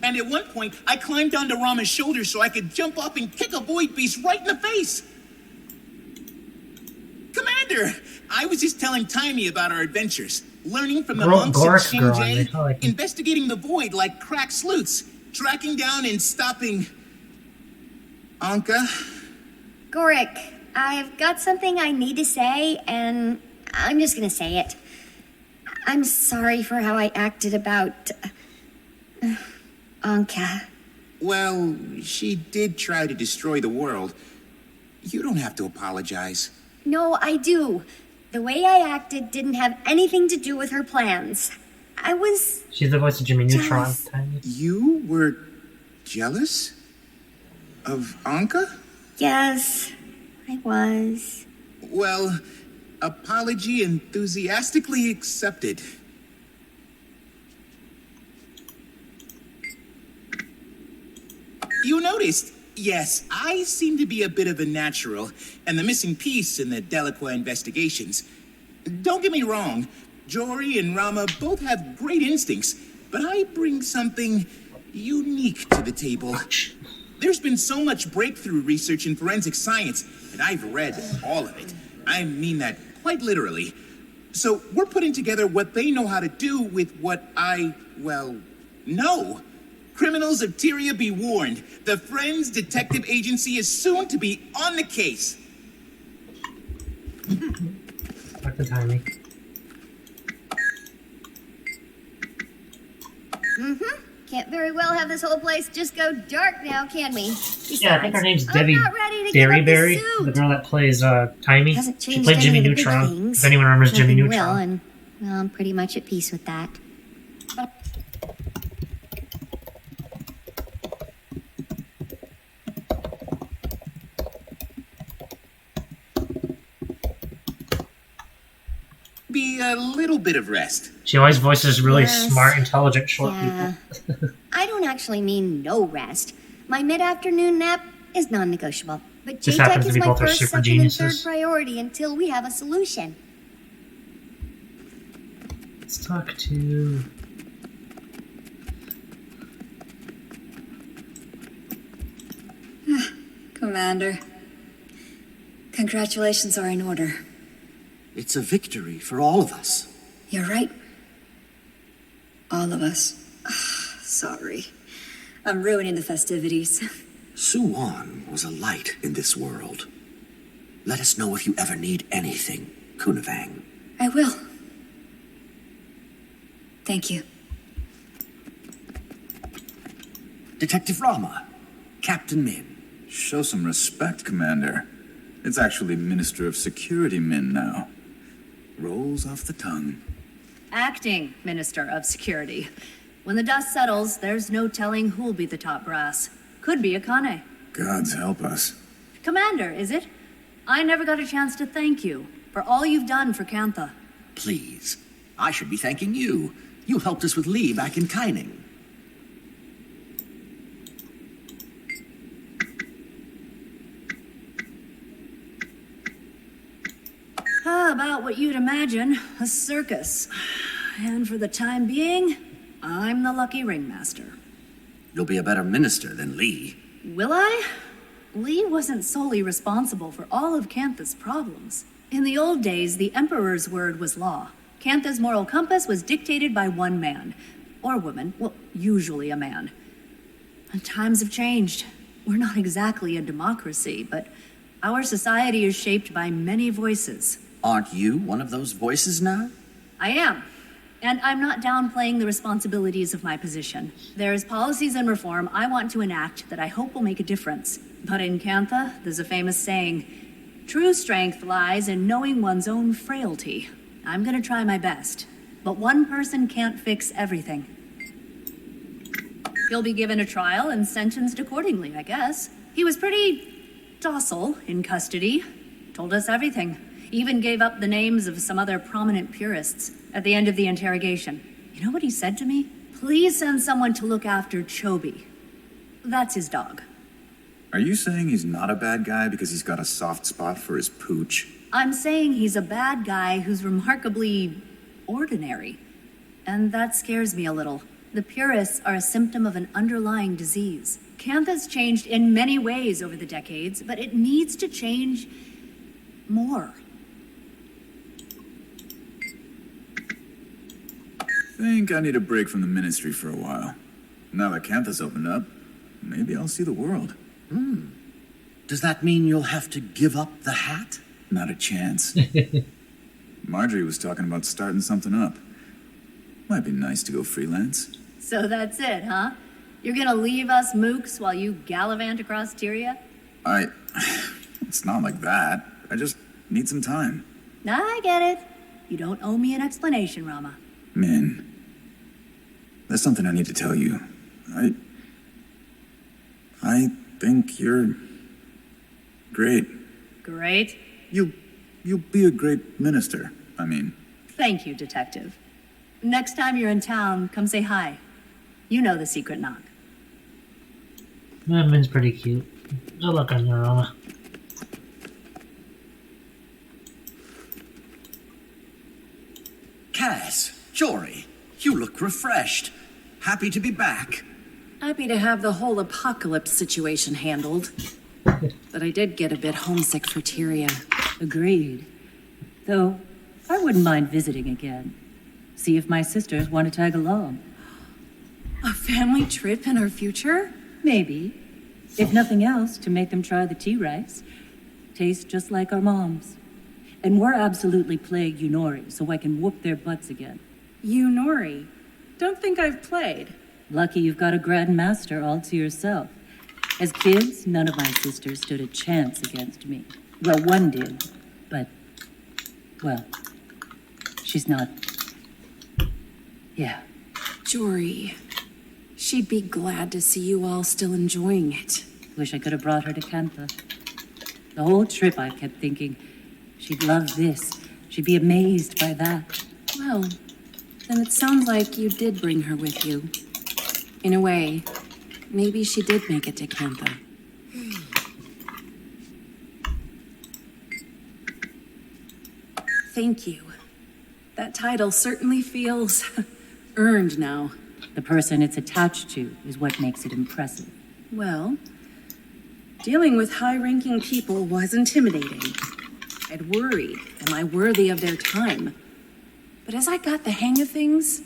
And at one point, I climbed onto Rama's shoulder so I could jump up and kick a void beast right in the face. Commander, I was just telling Timey about our adventures. Learning from the monks at Shinjay, investigating the void like crack sleuths, tracking down and stopping... Anka? Gorik, I've got something I need to say, and I'm just gonna say it. I'm sorry for how I acted about... Anka. Well, she did try to destroy the world. You don't have to apologize. No, I do. The way I acted didn't have anything to do with her plans. I was... She's the voice of Jimmy Neutron. You were jealous? Of Anka? Yes, I was. Well, apology enthusiastically accepted. You noticed? Yes, I seem to be a bit of a natural, and the missing piece in the Delacroix investigations. Don't get me wrong, Jory and Rama both have great instincts, but I bring something unique to the table. There's been so much breakthrough research in forensic science, and I've read all of it. I mean that quite literally. So we're putting together what they know how to do with what I, well, know. Criminals of Tyria be warned. The Friends Detective Agency is soon to be on the case. Back to timing. Mm-hmm. Can't very well have this whole place just go dark now, can we? Besides, Yeah, I think her name's Debbie I'm not ready to give up the Derryberry, suit. the girl that plays Timey. Hasn't She changed played any Jimmy of the big Neutron. things. If anyone remembers Jimmy Nothing Neutron. will, and Well, I'm pretty much at peace with that. Be a little bit of rest. She always voices really Yes. smart, intelligent, short Yeah. people. I don't actually mean no rest. My mid-afternoon nap is non-negotiable. But Just JTech happens to is be my both our first, super second, geniuses. and third priority until we have a solution. Let's talk to... Commander. Congratulations are in order. It's a victory for all of us. You're right. All of us. Sorry. I'm ruining the festivities. Suwan was a light in this world. Let us know if you ever need anything, Kunavang. I will. Thank you. Detective Rama, Captain Min. Show some respect, Commander. It's actually Minister of Security Min now. Rolls off the tongue. Acting Minister of Security. When the dust settles, there's no telling who'll be the top brass. Could be Akane. Gods help us. Commander, is it? I never got a chance to thank you for all you've done for Kantha. Please, I should be thanking you. You helped us with Lee back in Kaining. About what you'd imagine, a circus. And for the time being, I'm the lucky ringmaster. You'll be a better minister than Lee. Will I? Lee wasn't solely responsible for all of Kantha's problems. In the old days, the Emperor's word was law. Kantha's moral compass was dictated by one man. Or woman. Well, usually a man. And times have changed. We're not exactly a democracy, but our society is shaped by many voices. Aren't you one of those voices now? I am. And I'm not downplaying the responsibilities of my position. There's policies and reform I want to enact that I hope will make a difference. But in Kantha, there's a famous saying, true strength lies in knowing one's own frailty. I'm gonna try my best. But one person can't fix everything. He'll be given a trial and sentenced accordingly, I guess. He was pretty docile in custody. Told us everything. Even gave up the names of some other prominent purists at the end of the interrogation. You know what he said to me? Please send someone to look after Chobi. That's his dog. Are you saying he's not a bad guy because he's got a soft spot for his pooch? I'm saying he's a bad guy who's remarkably ordinary. And that scares me a little. The purists are a symptom of an underlying disease. Kantha's changed in many ways over the decades, but it needs to change more. Think I need a break from the ministry for a while. Now that Kantha's opened up, maybe I'll see the world. Does that mean you'll have to give up the hat? Not a chance. Marjorie was talking about starting something up. Might be nice to go freelance. So that's it, huh? You're gonna leave us mooks while you gallivant across Tyria? It's not like that. I just need some time. I get it. You don't owe me an explanation, Rama. Min, there's something I need to tell you. I think you're great. Great. You'll be a great minister, I mean. Thank you, Detective. Next time you're in town, come say hi. You know the secret knock. Min's pretty cute. Good luck on your Rama. Cass, Jory, you look refreshed. Happy to be back. Happy to have the whole apocalypse situation handled. But I did get a bit homesick for Tyria. Agreed. Though, I wouldn't mind visiting again. See if my sisters want to tag along. A family trip in our future? Maybe. If nothing else, to make them try the tea rice. Tastes just like our mom's. And we're absolutely plagued Yunori, so I can whoop their butts again. Yunori? Don't think I've played. Lucky you've got a Grand Master all to yourself. As kids, none of my sisters stood a chance against me. Well, one did, but, well, she's not Yeah. Jory, she'd be glad to see you all still enjoying it. Wish I could have brought her to Cantha. The whole trip I kept thinking, she'd love this. She'd be amazed by that. Well, then it sounds like you did bring her with you. In a way, maybe she did make it to Cantha. Thank you. That title certainly feels earned now. The person it's attached to is what makes it impressive. Well, dealing with high-ranking people was intimidating. I'd worried, am I worthy of their time? But as I got the hang of things,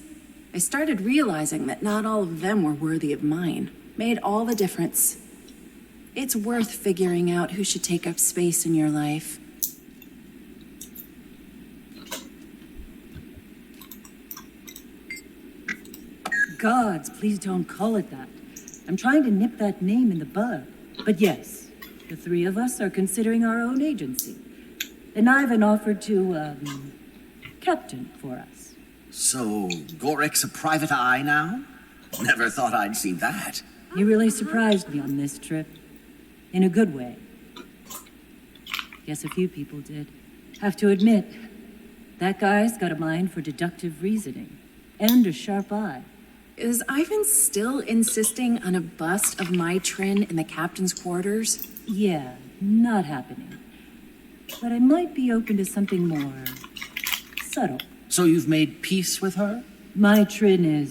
I started realizing that not all of them were worthy of mine. Made all the difference. It's worth figuring out who should take up space in your life. Gods, please don't call it that. I'm trying to nip that name in the bud. But yes, the three of us are considering our own agency. And Ivan offered to, captain for us. So, Gorik's a private eye now? Never thought I'd see that. You really surprised me on this trip. In a good way. Guess a few people did. Have to admit, that guy's got a mind for deductive reasoning. And a sharp eye. Is Ivan still insisting on a bust of my Trin in the captain's quarters? Yeah, not happening. But I might be open to something more subtle. So you've made peace with her? My Trin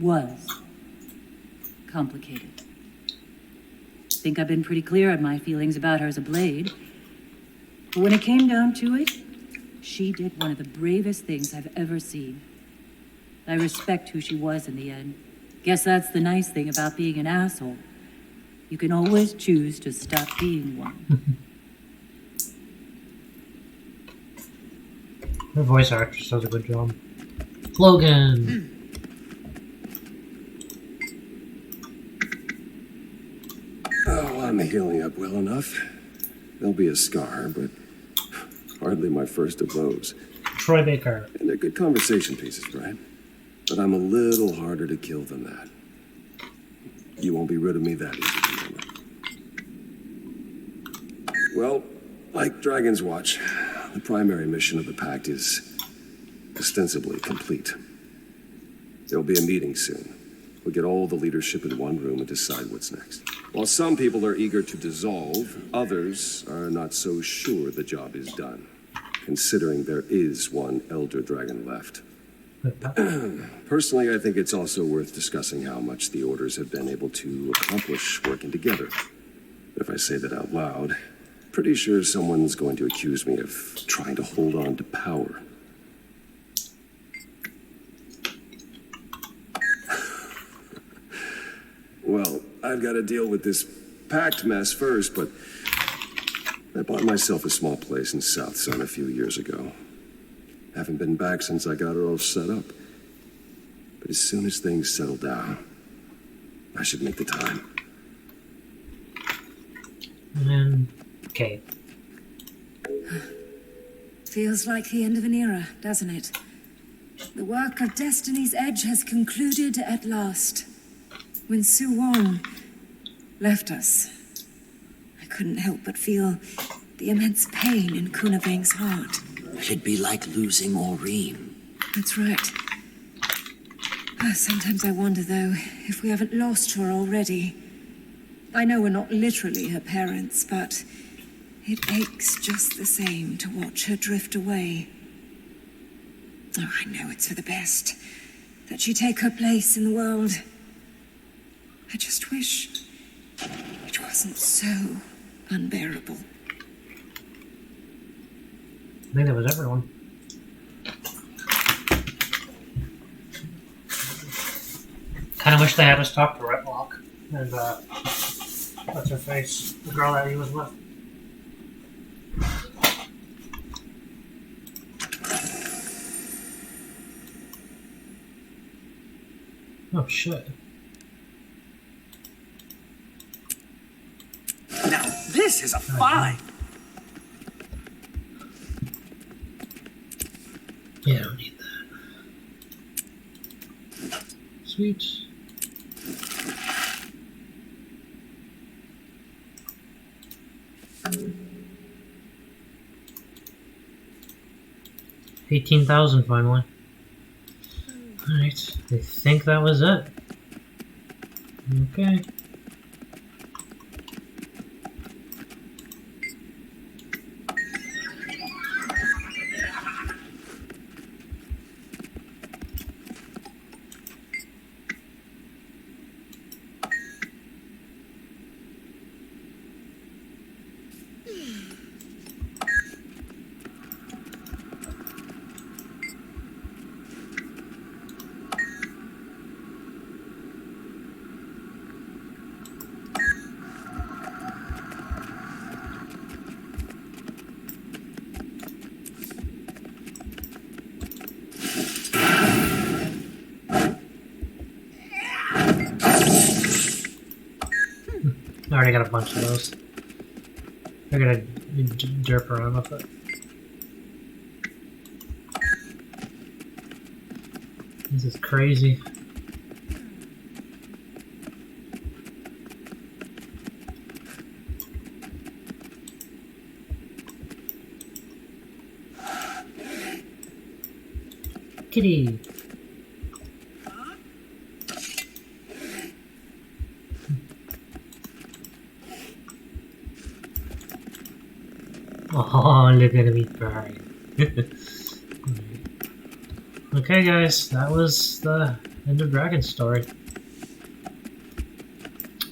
was complicated. Think I've been pretty clear on my feelings about her as a blade. But when it came down to it, she did one of the bravest things I've ever seen. I respect who she was in the end. Guess that's the nice thing about being an asshole. You can always choose to stop being one. Her voice actress does a good job. Logan! Oh, I'm healing up well enough. There'll be a scar, but hardly my first of those. Troy Baker. And they're good conversation pieces, right? But I'm a little harder to kill than that. You won't be rid of me that easy, remember. Well, like Dragon's Watch, the primary mission of the Pact is ostensibly complete. There'll be a meeting soon. We'll get all the leadership in one room and decide what's next. While some people are eager to dissolve, others are not so sure the job is done, considering there is one Elder Dragon left. Personally, I think it's also worth discussing how much the Orders have been able to accomplish working together. If I say that out loud, pretty sure someone's going to accuse me of trying to hold on to power. Well, I've got to deal with this Pact mess first, but I bought myself a small place in South Sun a few years ago. Haven't been back since I got it all set up. But as soon as things settle down, I should make the time. And okay. Feels like the end of an era, doesn't it? The work of Destiny's Edge has concluded at last. When Su Wong left us, I couldn't help but feel the immense pain in Kunavang's heart. It'd be like losing Aureen. That's right. Sometimes I wonder, though, if we haven't lost her already. I know we're not literally her parents, but it aches just the same to watch her drift away. Oh, I know it's for the best that she take her place in the world. I just wish it wasn't so unbearable. I think that was everyone. Kind of wish they had us talk to Retlock and what's her face, the girl that he was with. Oh shit! Now this is a find. Yeah, I don't need Sweet. $18,000 finally. Alright, I think that was it. Okay. I already got a bunch of those. I gotta derp around with it. This is crazy. Kitty. Oh, look at me crying. Okay, guys, that was the end of Dragon's story.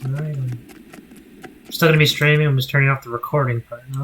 Alright, I'm still gonna be streaming, I'm just turning off the recording part now.